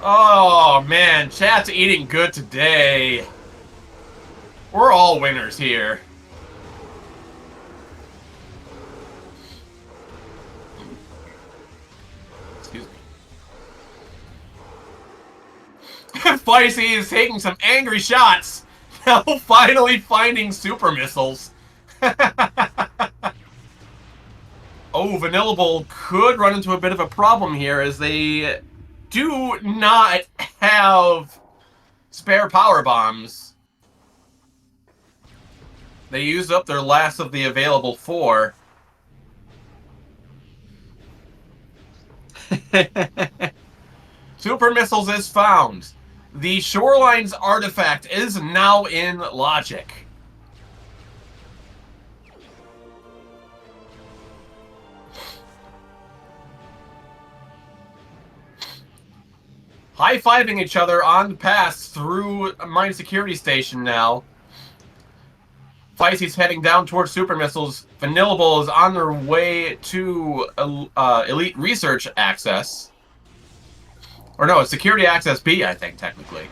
Oh, man, chat's eating good today. We're all winners here. Excuse me. Fysi is taking some angry shots. Now finally finding Super Missiles. Oh, Vanillable could run into a bit of a problem here as they do not have spare power bombs. They used up their last of the available 4. Super Missiles is found. The Shoreline's artifact is now in Logic. High-fiving each other on the pass through Mine Security Station now. Fysi's heading down towards Super Missiles. Vanillable is on their way to Elite Research Access. Or no, it's Security Access B, I think, technically.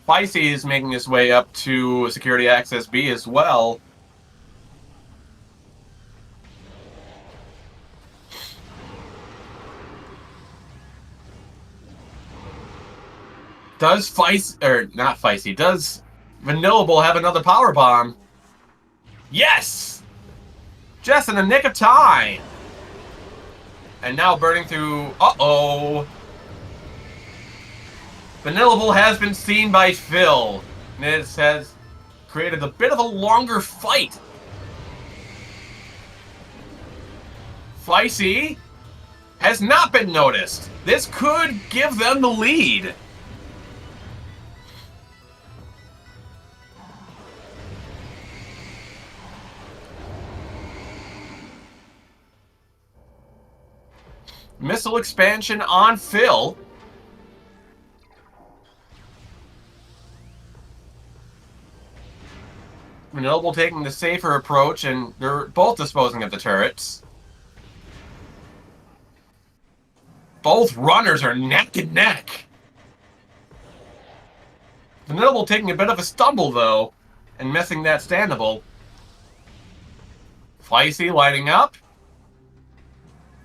Fysi is making his way up to Security Access B as well. Does Fysi, or not Fysi, does Vanillable have another power bomb? Yes! Just in the nick of time! And now burning through, uh-oh! Vanillable has been seen by Phil, and it has created a bit of a longer fight. Fysi has not been noticed. This could give them the lead. Missile expansion on Phil. Vanillable taking the safer approach, and they're both disposing of the turrets. Both runners are neck and neck. Vanillable taking a bit of a stumble, though, and missing that standable. Fysi lighting up.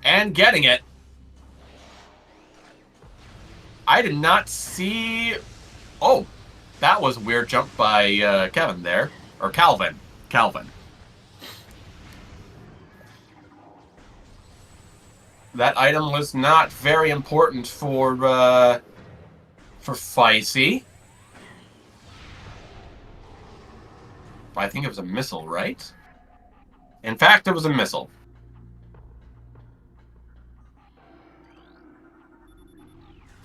And getting it. I did not see... Oh, that was a weird jump by Kevin there. Or Calvin. Calvin. That item was not very important for Fysi. I think it was a missile, right? In fact, it was a missile.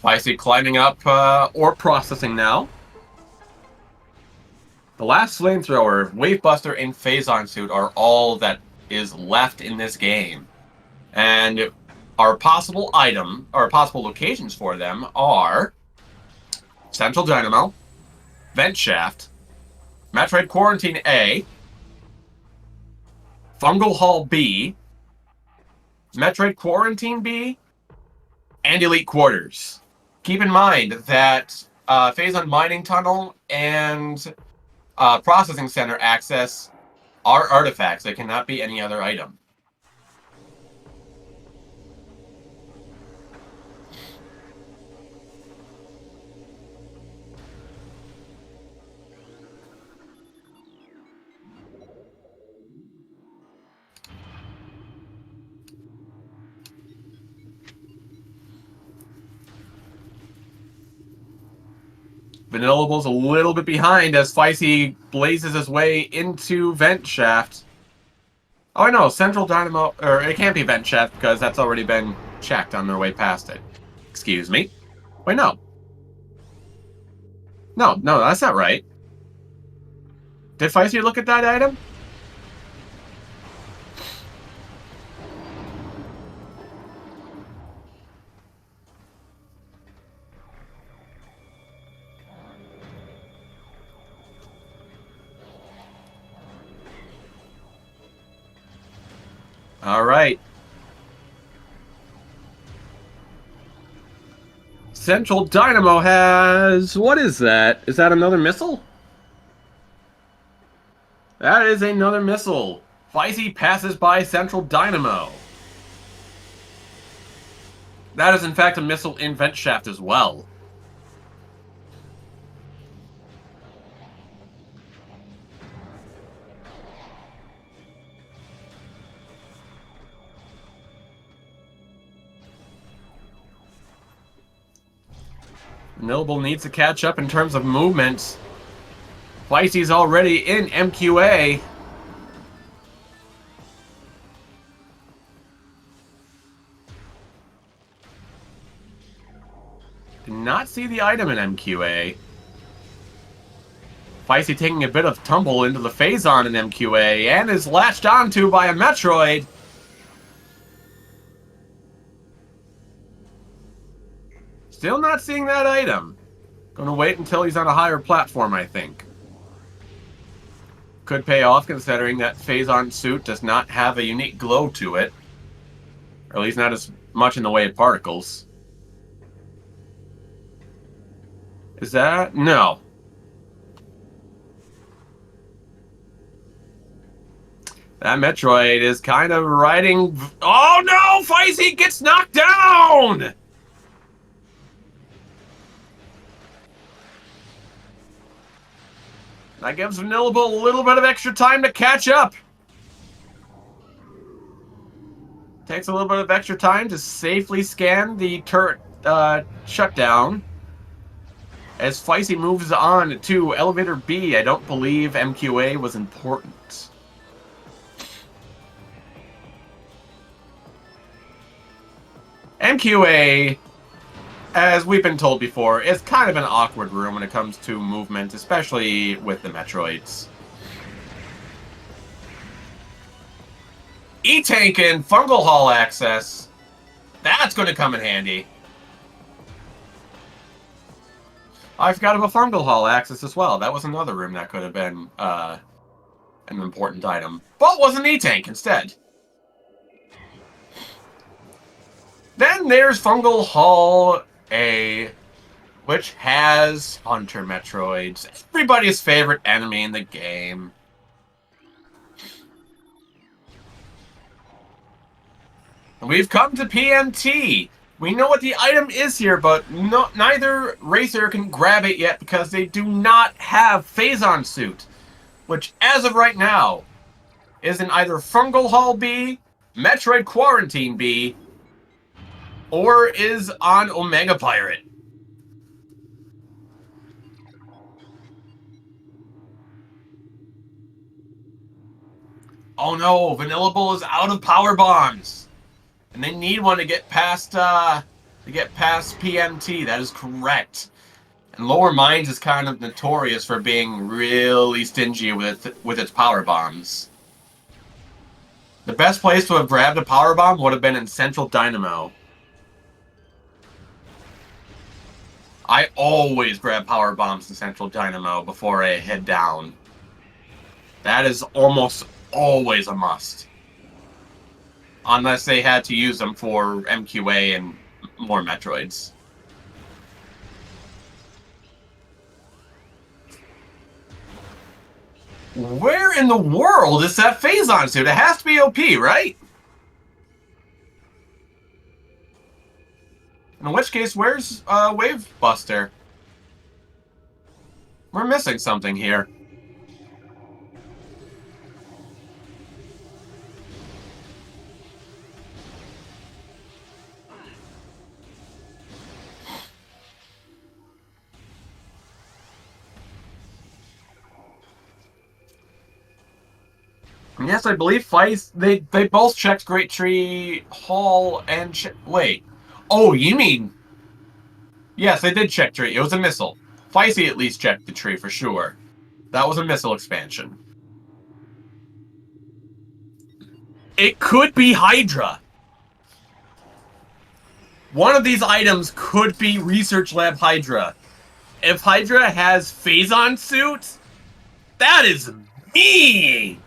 Fysi climbing up ore processing now. The last flamethrower, Wavebuster, and Phazon suit are all that is left in this game. And our possible item, or possible locations for them are Central Dynamo, Vent Shaft, Metroid Quarantine A, Fungal Hall B, Metroid Quarantine B, and Elite Quarters. Keep in mind that Phazon Mining Tunnel and Processing Center access are artifacts. They cannot be any other item. Vanillable's a little bit behind as Fysi blazes his way into Vent Shaft. Oh, I know, Central Dynamo, or it can't be Vent Shaft because that's already been checked on their way past it. Excuse me. Wait, no. No, that's not right. Did Fysi look at that item? All right. Central Dynamo has... What is that? Is that another missile? That is another missile. Fysi passes by Central Dynamo. That is, in fact, a missile in Vent Shaft as well. Vanillable needs to catch up in terms of movement. Fysi's already in MQA. Did not see the item in MQA. Fysi taking a bit of tumble into the Phazon in MQA and is latched onto by a Metroid. Still not seeing that item. Gonna wait until he's on a higher platform, I think. Could pay off considering that Phazon suit does not have a unique glow to it. Or at least not as much in the way of particles. Is that? No. That Metroid is kind of riding... Oh no! Fysi gets knocked down! That gives Vanillable a little bit of extra time to catch up. Takes a little bit of extra time to safely scan the turret shutdown. As Fysi moves on to Elevator B, I don't believe MQA was important. MQA, as we've been told before, is kind of an awkward room when it comes to movement, especially with the Metroids. E-Tank and Fungal Hall access. That's going to come in handy. I forgot about Fungal Hall access as well. That was another room that could have been an important item. But was an E-Tank instead. Then there's Fungal Hall A, which has Hunter Metroids, everybody's favorite enemy in the game. We've come to PMT. We know what the item is here, but neither racer can grab it yet because they do not have Phazon suit, which, as of right now, is in either Fungal Hall B, Metroid Quarantine B, or is on Omega Pirate. Oh no, Vanillable is out of power bombs. And they need one to get past to get past PMT. That is correct. And Lower Mines is kind of notorious for being really stingy with its power bombs. The best place to have grabbed a power bomb would have been in Central Dynamo. I always grab power bombs in Central Dynamo before I head down. That is almost always a must. Unless they had to use them for MQA and more Metroids. Where in the world is that Phazon suit? It has to be OP, right? In which case, where's Wave Buster? We're missing something here. Yes, I believe Fysi, they both checked Great Tree Hall and wait. Oh, you mean... Yes, they did check tree. It was a missile. Fysi at least checked the tree for sure. That was a missile expansion. It could be Hydra. One of these items could be Research Lab Hydra. If Hydra has Phazon suits, that is mean!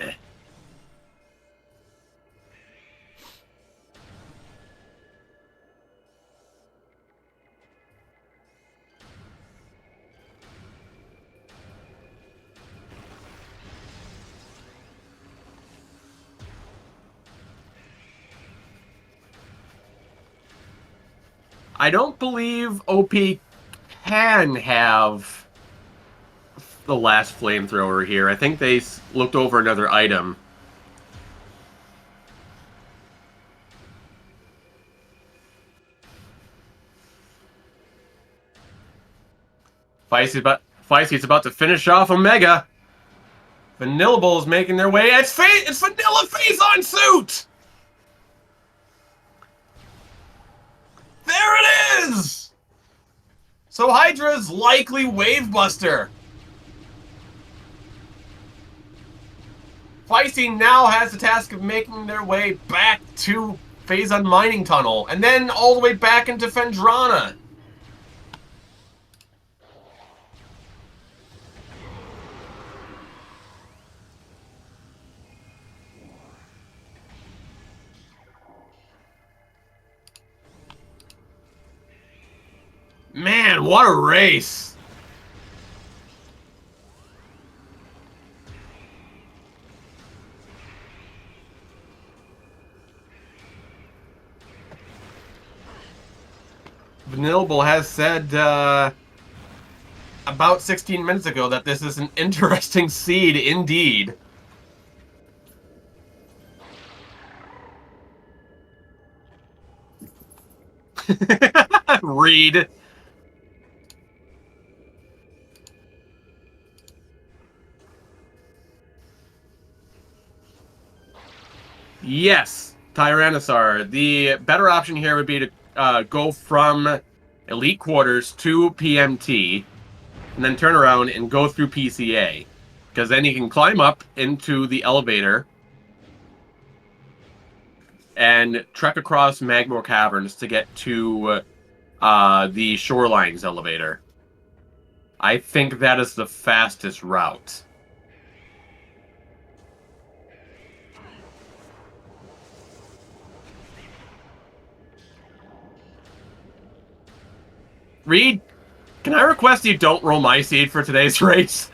I don't believe OP can have the last flamethrower here. I think they looked over another item. Fysi's about to finish off Omega. Vanillable is making their way. It's Vanilla Phazon suit! There it is! So Hydra's likely Wave Buster. Fysi now has the task of making their way back to Phazon Mining Tunnel, and then all the way back into Phendrana. Man, what a race! Vanillable has said about 16 minutes ago that this is an interesting seed indeed. Read. Yes, Tyrannosaur. The better option here would be to go from Elite Quarters to PMT, and then turn around and go through PCA. Because then you can climb up into the elevator and trek across Magmore Caverns to get to the Shorelines elevator. I think that is the fastest route. Reed, can I request you don't roll my seed for today's race?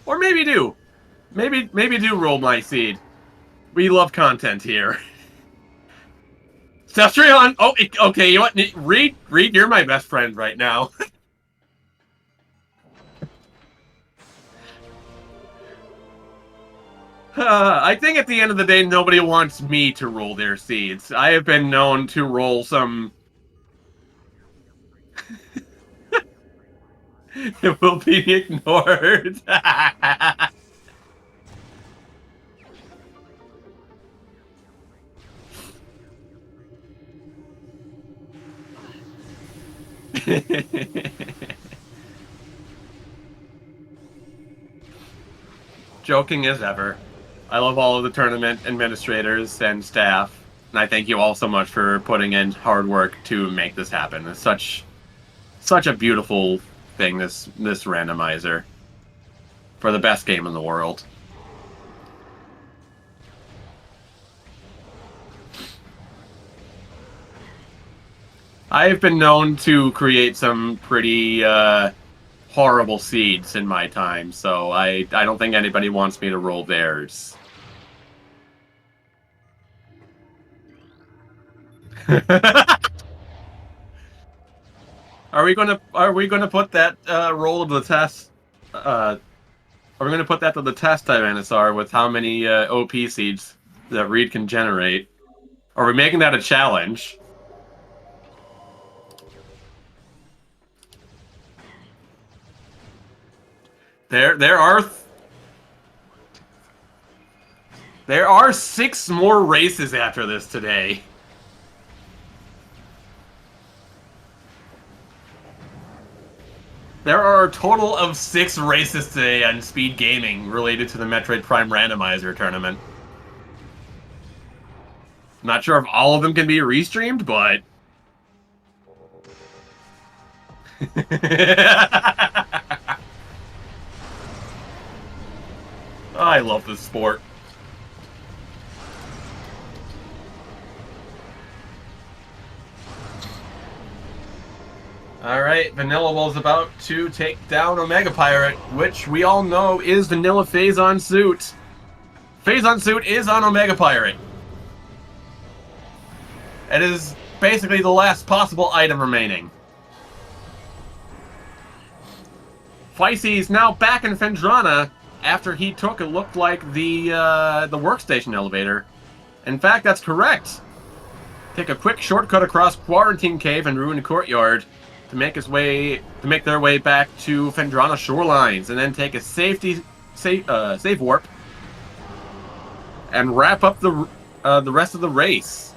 Or maybe do. Maybe do roll my seed. We love content here. Cestrion! Oh, okay, you know what? Reed, you're my best friend right now. I think at the end of the day, nobody wants me to roll their seeds. I have been known to roll some It will be ignored. Joking as ever. I love all of the tournament administrators and staff, and I thank you all so much for putting in hard work to make this happen. It's such a beautiful thing, this randomizer. For the best game in the world. I've been known to create some pretty horrible seeds in my time, so I don't think anybody wants me to roll theirs. Are we gonna put that roll to the test? Are we gonna put that to the test, Tyrannosaur, with how many OP seeds that Reed can generate? Are we making that a challenge? There are 6 more races after this today. There are a total of 6 races today on SpeedGaming related to the Metroid Prime Randomizer tournament. Not sure if all of them can be restreamed, but... I love this sport. Alright, Vanillable is about to take down Omega Pirate, which we all know is Vanilla Phazon Suit. Phazon Suit is on Omega Pirate. It is basically the last possible item remaining. Fysi is now back in Phendrana after he took, it looked like, the workstation elevator. In fact, that's correct. Take a quick shortcut across Quarantine Cave and Ruined Courtyard to make their way back to Phendrana shorelines, and then take a save warp and wrap up the rest of the race.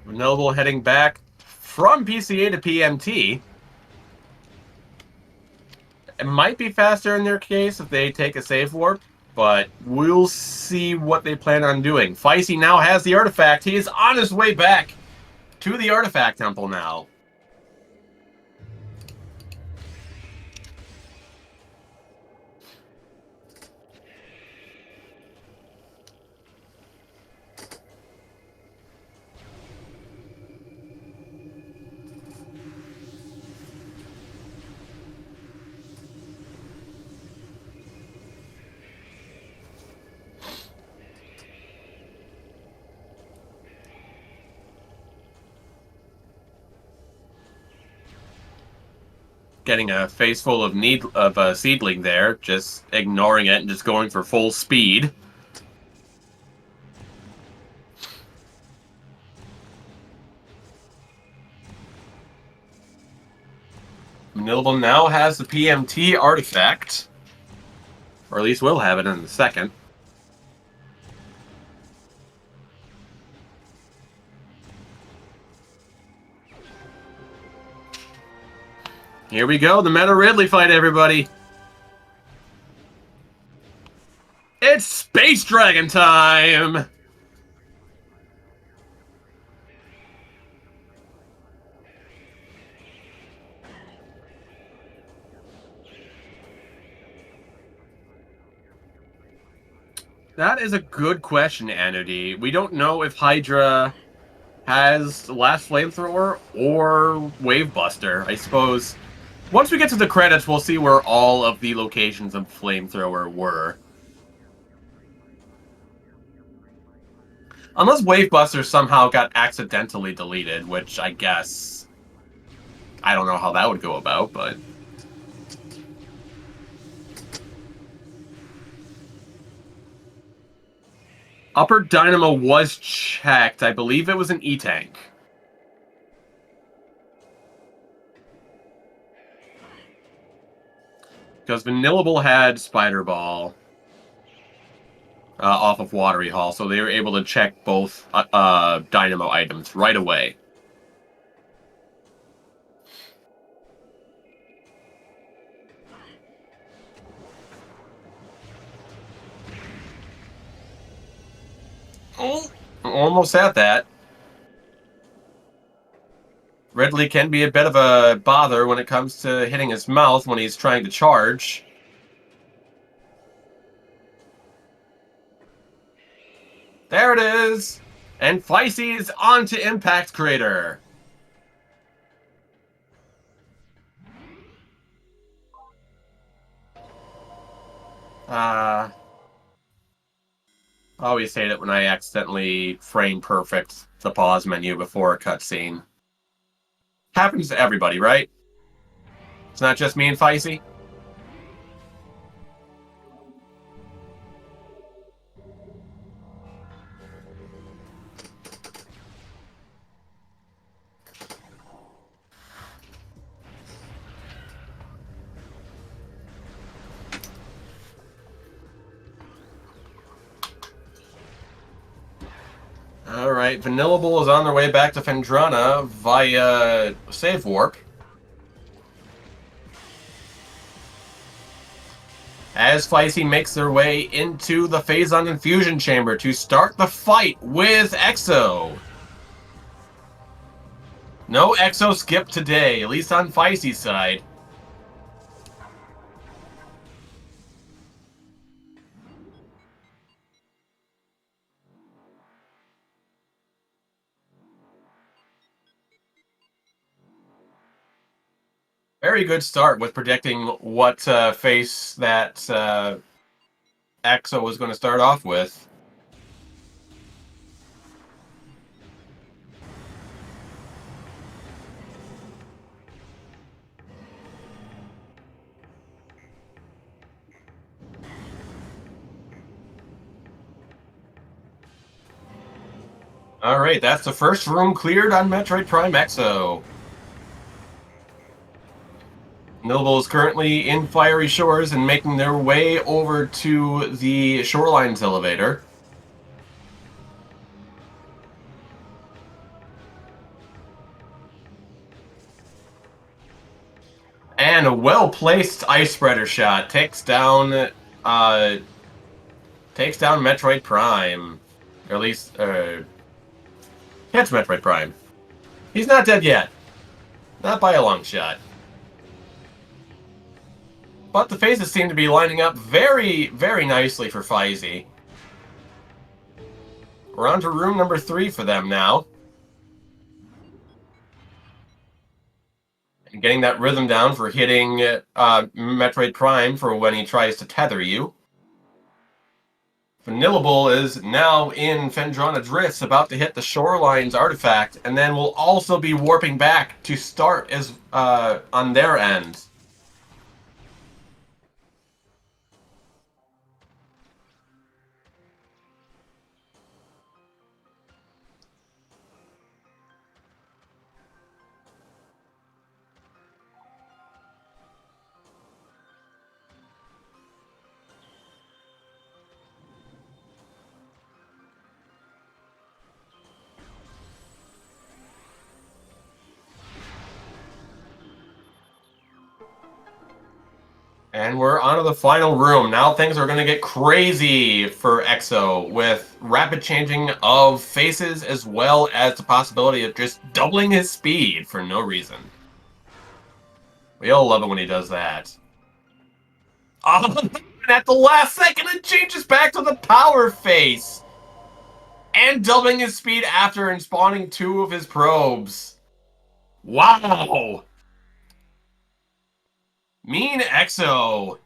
Vanillable heading back from PCA to PMT. It might be faster in their case if they take a save warp, but we'll see what they plan on doing. Fysi now has the artifact. He is on his way back to the artifact temple now. Getting a face full of seedling there, just ignoring it and just going for full speed. Vanillable now has the PMT artifact, or at least will have it in a second. Here we go, the Meta Ridley fight, everybody. It's Space Dragon time! That is a good question, Anody. We don't know if Hydra has the last flamethrower or Wave Buster. I suppose once we get to the credits, we'll see where all of the locations of flamethrower were. Unless Wave Buster somehow got accidentally deleted, which I guess I don't know how that would go about, but Upper Dynamo was checked. I believe it was an E-Tank. Because Vanillable had Spider Ball off of Watery Hall, so they were able to check both Dynamo items right away. Oh, almost at that. Ridley can be a bit of a bother when it comes to hitting his mouth when he's trying to charge. There it is! And Fysi is on to Impact Crater. I always hate it when I accidentally frame perfect the pause menu before a cutscene. Happens to everybody, right? It's not just me and Fysi. Alright, Vanillable is on their way back to Phendrana via Save Warp. As Fysi makes their way into the Phazon Infusion Chamber to start the fight with Exo. No Exo skip today, at least on Fysi's side. Very good start with predicting what face that Exo was going to start off with. Alright, that's the first room cleared on Metroid Prime Exo. Vanillable is currently in Fiery Shores and making their way over to the Shorelines elevator. And a well-placed Ice Spreader shot takes down Metroid Prime. Or at least, hits Metroid Prime. He's not dead yet. Not by a long shot. But the phases seem to be lining up very, very nicely for Fysi. We're on to room number 3 for them now. And getting that rhythm down for hitting Metroid Prime for when he tries to tether you. Vanillable is now in Phendrana Drifts, about to hit the Shorelines artifact, and then will also be warping back to start as on their end. And we're on to the final room. Now things are going to get crazy for Exo with rapid changing of faces as well as the possibility of just doubling his speed for no reason. We all love it when he does that. Oh, And at the last second, it changes back to the power face. And doubling his speed after and spawning 2 of his probes. Wow! Mean Exo.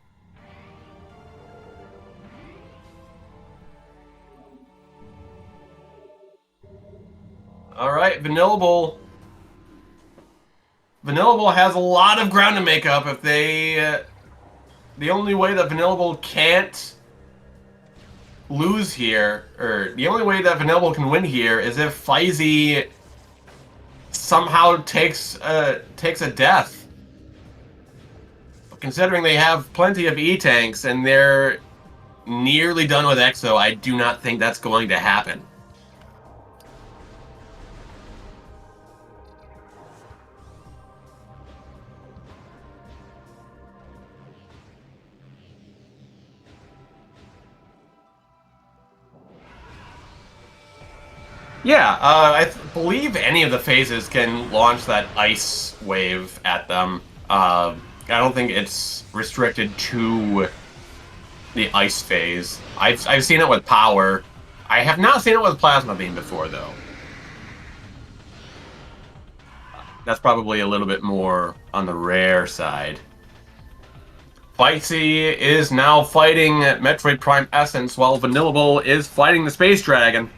Alright, Vanillable. Vanillable has a lot of ground to make up if they... the only way that Vanillable can't lose here, or the only way that Vanillable can win here is if Fysi somehow takes a death. Considering they have plenty of E-tanks and they're nearly done with Exo, I do not think that's going to happen. Yeah, I believe any of the phases can launch that ice wave at them. I don't think it's restricted to the ice phase. I've seen it with power. I have not seen it with plasma beam before, though. That's probably a little bit more on the rare side. Fysi is now fighting Metroid Prime Essence, while Vanillable is fighting the Space Dragon.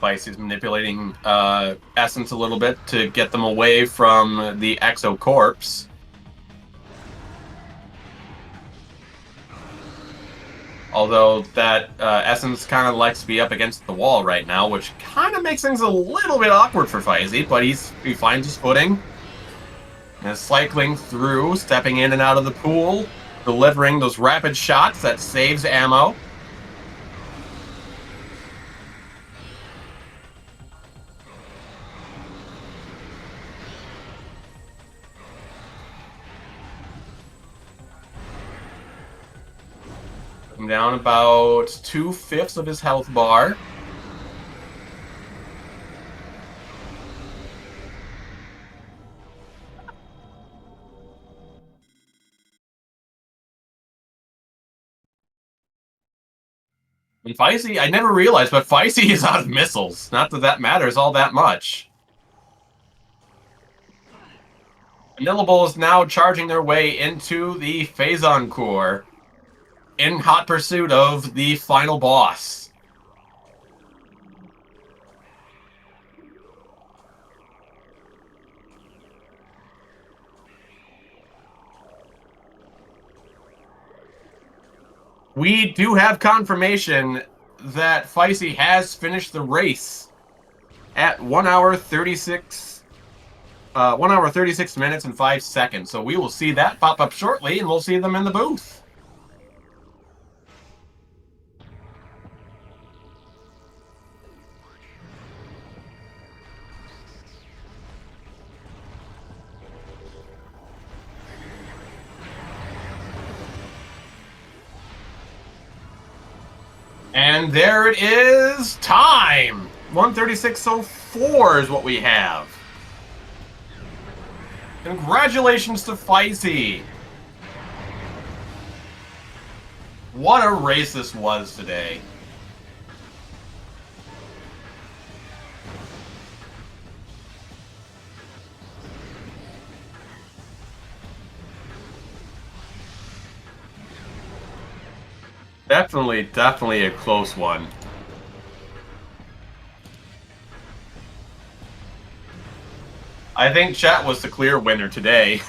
Fysi's manipulating Essence a little bit to get them away from the Exo corpse. Although that Essence kind of likes to be up against the wall right now, which kind of makes things a little bit awkward for Fysi, but he finds his footing. And is cycling through, stepping in and out of the pool, delivering those rapid shots that saves ammo. Down about 2/5 of his health bar. And Fysi, I never realized, but Fysi is out of missiles. Not that that matters all that much. Vanillable is now charging their way into the Phazon core, in hot pursuit of the final boss. We do have confirmation that Fysi has finished the race at 1 hour 36 minutes and 5 seconds. So we will see that pop up shortly, and we'll see them in the booth. And there it is, time! 1:36:04 is what we have. Congratulations to Fysi. What a race this was today. Definitely a close one. I think chat was the clear winner today.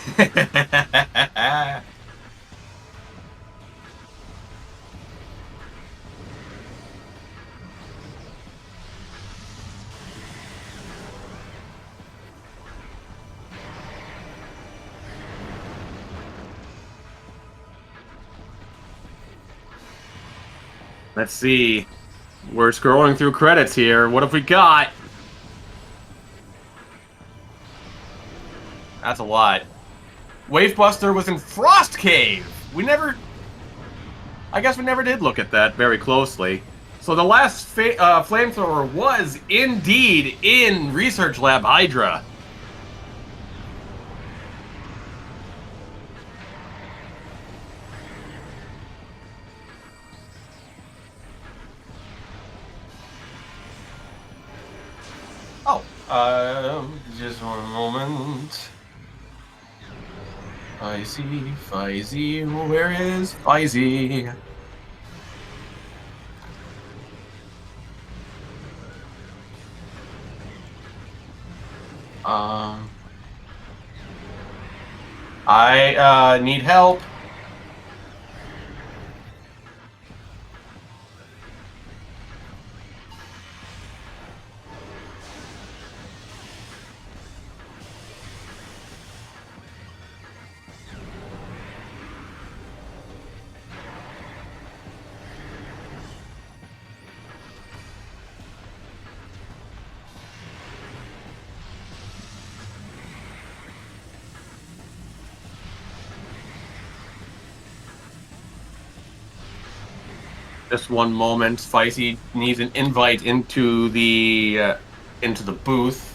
Let's see. We're scrolling through credits here. What have we got? That's a lot. Wavebuster was in Frost Cave! I guess we never did look at that very closely. So the last flamethrower was indeed in Research Lab Hydra. Oh, just one moment. Fysi, where is Fysi? I need help. Just one moment. Fysi needs an invite into the booth.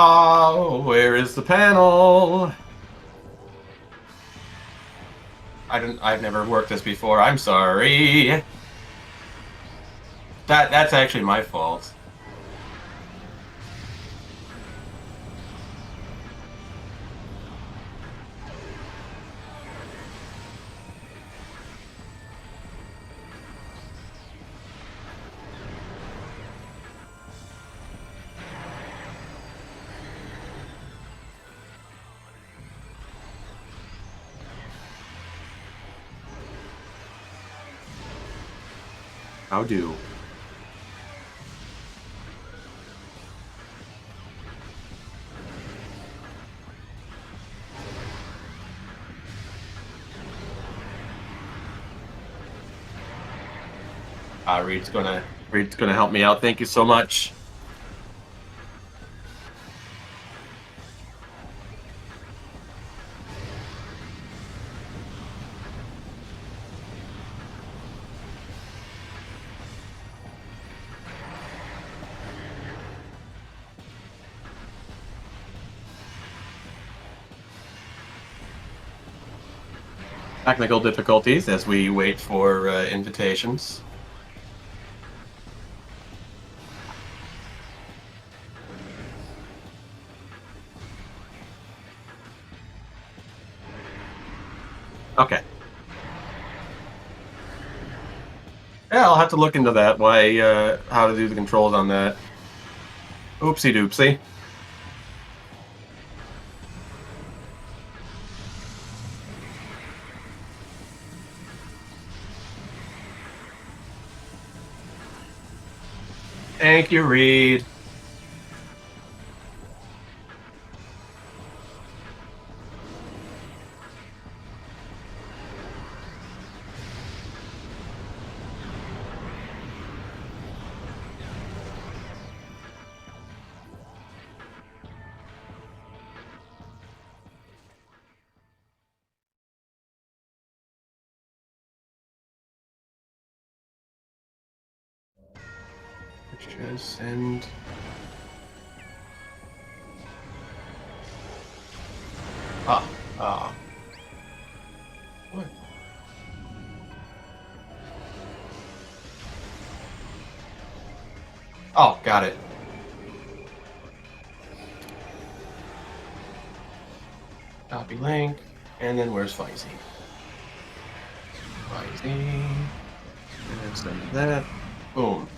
Oh, where is the panel? I've never worked this before. I'm sorry. That's actually my fault. How do? Reed's gonna help me out. Thank you so much. Technical difficulties as we wait for invitations. Okay. Yeah, I'll have to look into that. Why? How to do the controls on that? Oopsie doopsie. Thank you, Reed. Just send. What? Oh, got it. Copy link, and then where's Fysi? Fysi, and send that. Boom.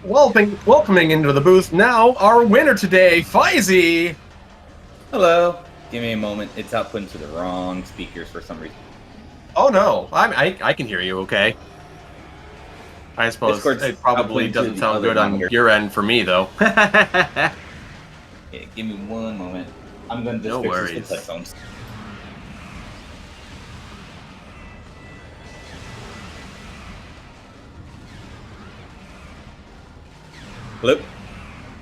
Welcoming into the booth now, our winner today, Fysi. Hello. Give me a moment. It's outputting to the wrong speakers for some reason. Oh no, I can hear you. Okay. I suppose Discord's it probably outputting to doesn't the sound other good on monitor. your end for me though. Yeah, give me one moment. I'm gonna just No fix worries. this with headphones.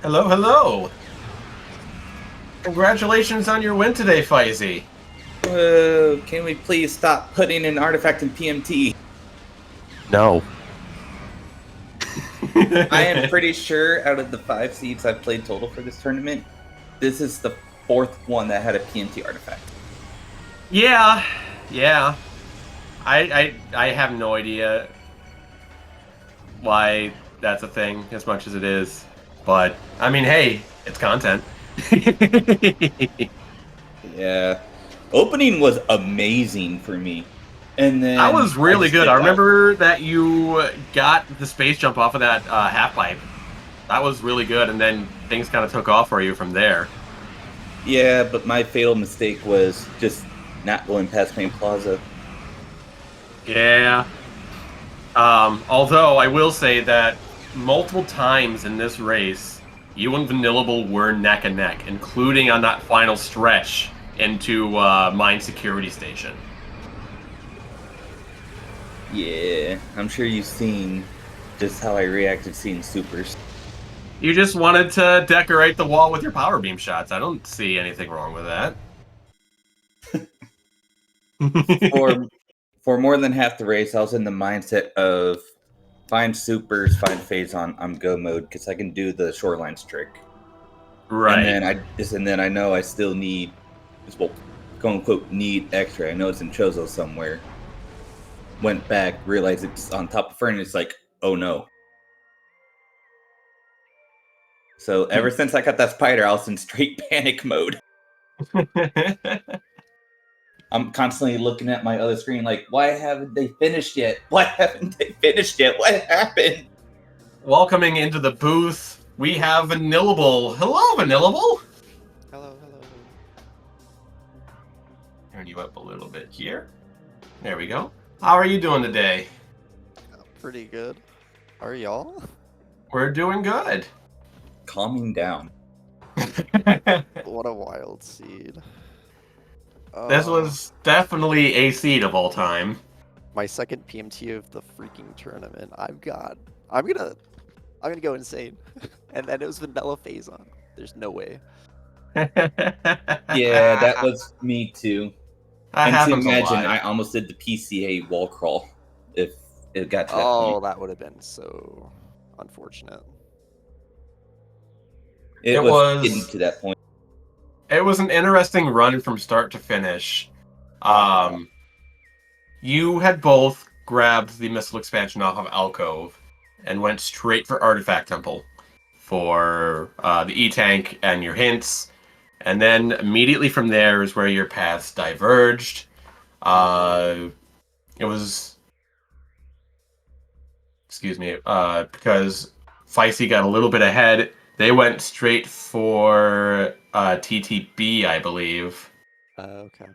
Hello. Hello. Congratulations on your win today, Fysi. Can we please stop putting an artifact in PMT? No. I am pretty sure out of the 5 seeds I've played total for this tournament, this is the 4th one that had a PMT artifact. Yeah. I have no idea why that's a thing as much as it is. But I mean, hey, it's content. Yeah. Opening was amazing for me. And then That was really just good. I dipped out. remember that you got the space jump off of that half pipe. That was really good, and then things kind of took off for you from there. Yeah, but my fatal mistake was just not going past Main Plaza. Yeah. Although I will say that multiple times in this race, you and Vanillable were neck and neck, including on that final stretch into Mine Security Station. Yeah, I'm sure you've seen just how I reacted seeing supers. You just wanted to decorate the wall with your power beam shots. I don't see anything wrong with that. For more than half the race, I was in the mindset of find supers, find Phazon, I'm go mode because I can do the shorelines trick. Right. And then I know I still need, well, quote unquote, need extra. I know it's in Chozo somewhere. Went back, realized it's on top of Fern. It's like, oh no. So ever since I got that spider, I was in straight panic mode. I'm constantly looking at my other screen like, why haven't they finished yet? Why haven't they finished yet? What happened? Welcoming into the booth, we have Vanillable. Hello, Vanillable. Hello. Turn you up a little bit here. There we go. How are you doing today? Pretty good. Are y'all? We're doing good. Calming down. What a wild seed. This was definitely a seed of all time. My second PMT of the freaking tournament. I'm gonna go insane. And then it was Vanilla Phazon. There's no way. Yeah, that was me too. That And to happens imagine, a lot. I almost did the PCA wall crawl if it got to that Oh, point. that would have been so unfortunate. It was getting to that point. It was an interesting run from start to finish. You had both grabbed the missile expansion off of Alcove and went straight for Artifact Temple for the E-Tank and your hints. And then immediately from there is where your paths diverged. It was... Excuse me. Because Fysi got a little bit ahead. They went straight for TTB, I believe. Okay.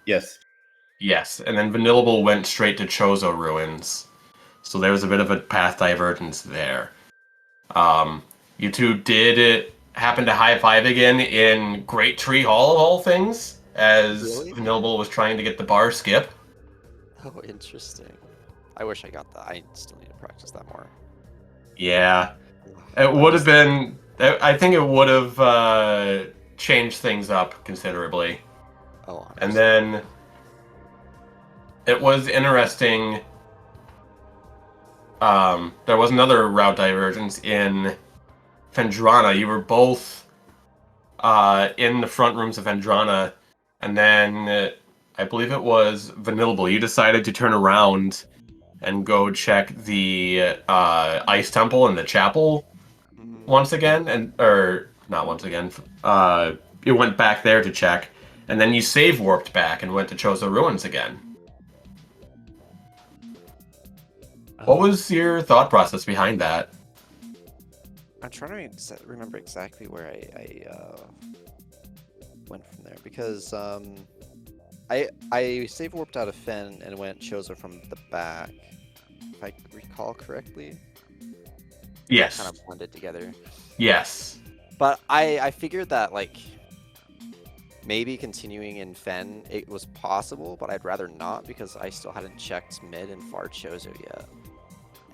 Yes, and then Vanillable went straight to Chozo Ruins. So there was a bit of a path divergence there. You two did happen to high-five again in Great Tree Hall, of all things, as Really? Vanillable was trying to get the bar skip. Oh, interesting. I wish I got that. I still need to practice that more. Yeah. It would have been... I think it would have changed things up considerably. Oh, And then... It was interesting. There was another route divergence in Phendrana. You were both in the front rooms of Phendrana, and then I believe it was Vanillable. You decided to turn around and go check the Ice Temple and the Chapel once again, or not once again. You went back there to check, and then you save warped back and went to Chozo Ruins again. What was your thought process behind that? I'm trying to remember exactly where I went from there because I save warped out of Fen and went Chozo from the back, if I recall correctly. Yes. Kind of blended together. Yes. But I figured that like maybe continuing in Fen it was possible, but I'd rather not because I still hadn't checked mid and far Chozo yet.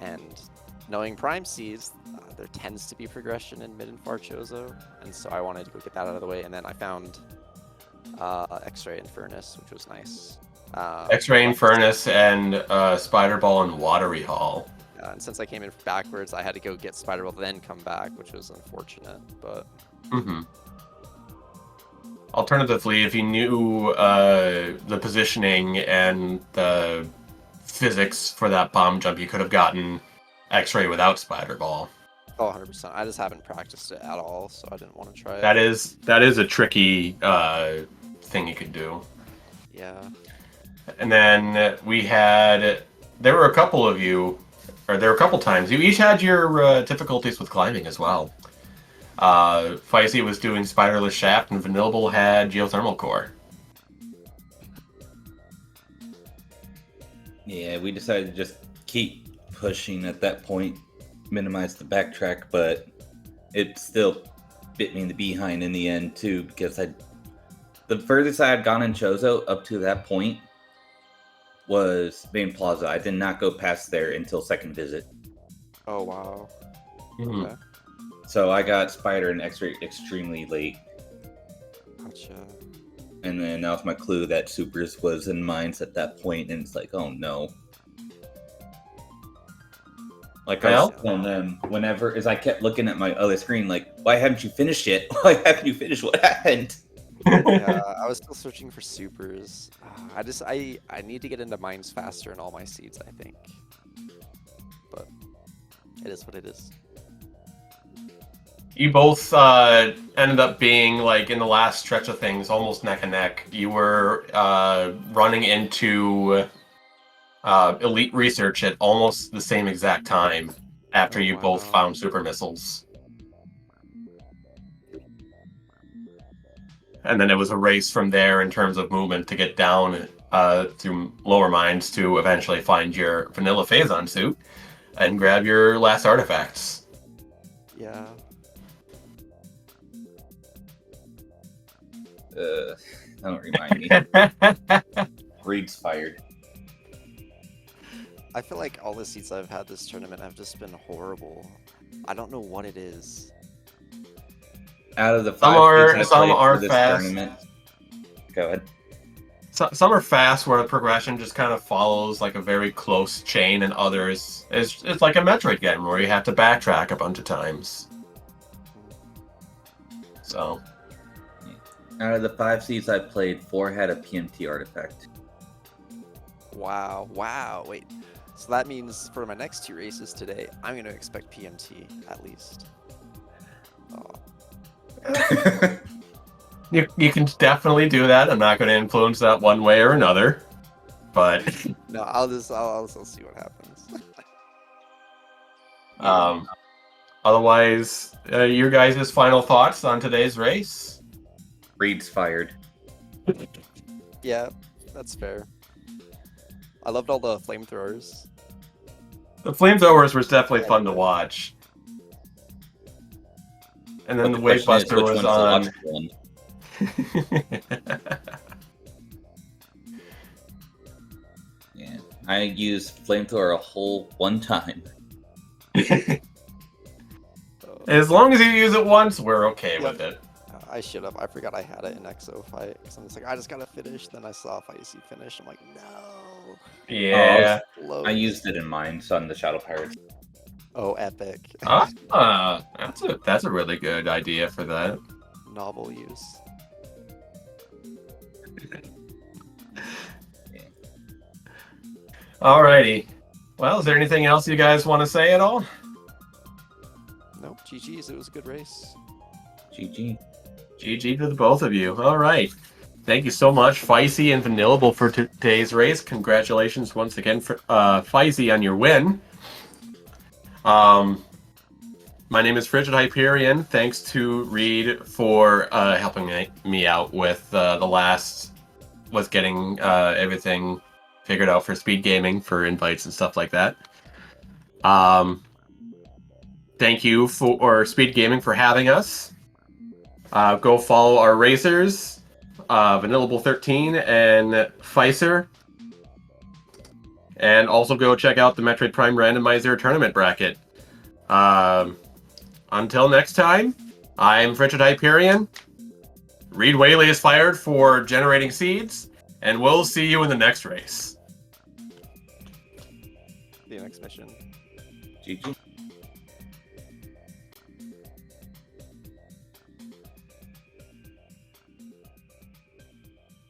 And knowing Prime Seas, there tends to be progression in mid and far Chozo, and so I wanted to go get that out of the way. And then I found X-Ray and Furnace, which was nice. X-Ray and Furnace and Spider Ball and Watery Hall. And since I came in backwards, I had to go get Spider Ball, then come back, which was unfortunate. But Alternatively, if you knew the positioning and the physics for that bomb jump, you could have gotten X-Ray without Spider Ball. oh, 100%. I just haven't practiced it at all, so I didn't want to try it. That is a tricky thing you could do. Yeah. And then there were a couple of you, or there were a couple times, you each had your difficulties with climbing as well. Fysi was doing Spiderless Shaft, and Vanillable had Geothermal Core. Yeah, we decided to just keep pushing at that point, minimize the backtrack, but it still bit me in the behind in the end too, because the furthest I had gone in Chozo up to that point was Main Plaza. I did not go past there until second visit. Oh, wow. Mhm. Okay. So I got Spider and X-Ray extremely late. Gotcha. And then that was my clue that Supers was in mines at that point, and it's like, oh no. Like I was telling them whenever, as I kept looking at my other screen, like, why haven't you finished yet? Why haven't you finished? What happened? Yeah, I was still searching for supers. I need to get into mines faster in all my seeds, I think. But it is what it is. You both ended up being, like, in the last stretch of things, almost neck and neck. You were running into Elite Research at almost the same exact time after you both found super missiles. And then it was a race from there in terms of movement to get down through lower mines to eventually find your Vanilla Phazon suit and grab your last artifacts. Yeah. Don't remind me. Reed's fired. I feel like all the seeds I've had this tournament have just been horrible. I don't know what it is. Out of the Some 5 are seeds I played for this fast. tournament. Go ahead. Some are fast, where the progression just kind of follows like a very close chain, and others it's like a Metroid game where you have to backtrack a bunch of times. So, Out of the 5 seeds I played, 4 had a PMT artifact. Wow. Wow. Wait. So that means for my next 2 races today, I'm going to expect PMT at least. Oh. you can definitely do that. I'm not going to influence that one way or another, but No, I'll see what happens. Otherwise, your guys' final thoughts on today's race? Reed's fired. Yeah, that's fair. I loved all the flamethrowers. The flamethrowers was definitely fun to watch. And then the Wave Buster was on. Yeah, I used flamethrower a whole 1 time. As long as you use it once, we're okay with it. I should have. I forgot I had it in Exo fight. Cause I'm just like, I just gotta finish. Then I saw Fysi finish. I'm like, no. Yeah. I used it in mine, on the Shadow Pirates. Oh, epic. That's a really good idea for that. Novel use. Alrighty. Well, is there anything else you guys want to say at all? Nope. GG's. It was a good race. GG. GG to the both of you. All right. Thank you so much, Fysi and Vanillable, for today's race. Congratulations once again for Fysi on your win. My name is Frigid Hyperion. Thanks to Reed for helping me out with was getting everything figured out for SpeedGaming for invites and stuff like that. Thank you for SpeedGaming for having us. Go follow our racers, Vanillable 13 and Fysi. And also go check out the Metroid Prime Randomizer tournament bracket. Until next time, I'm Frigid Hyperion. Reed Whaley is fired for generating seeds, and we'll see you in the next race. The next mission. GG.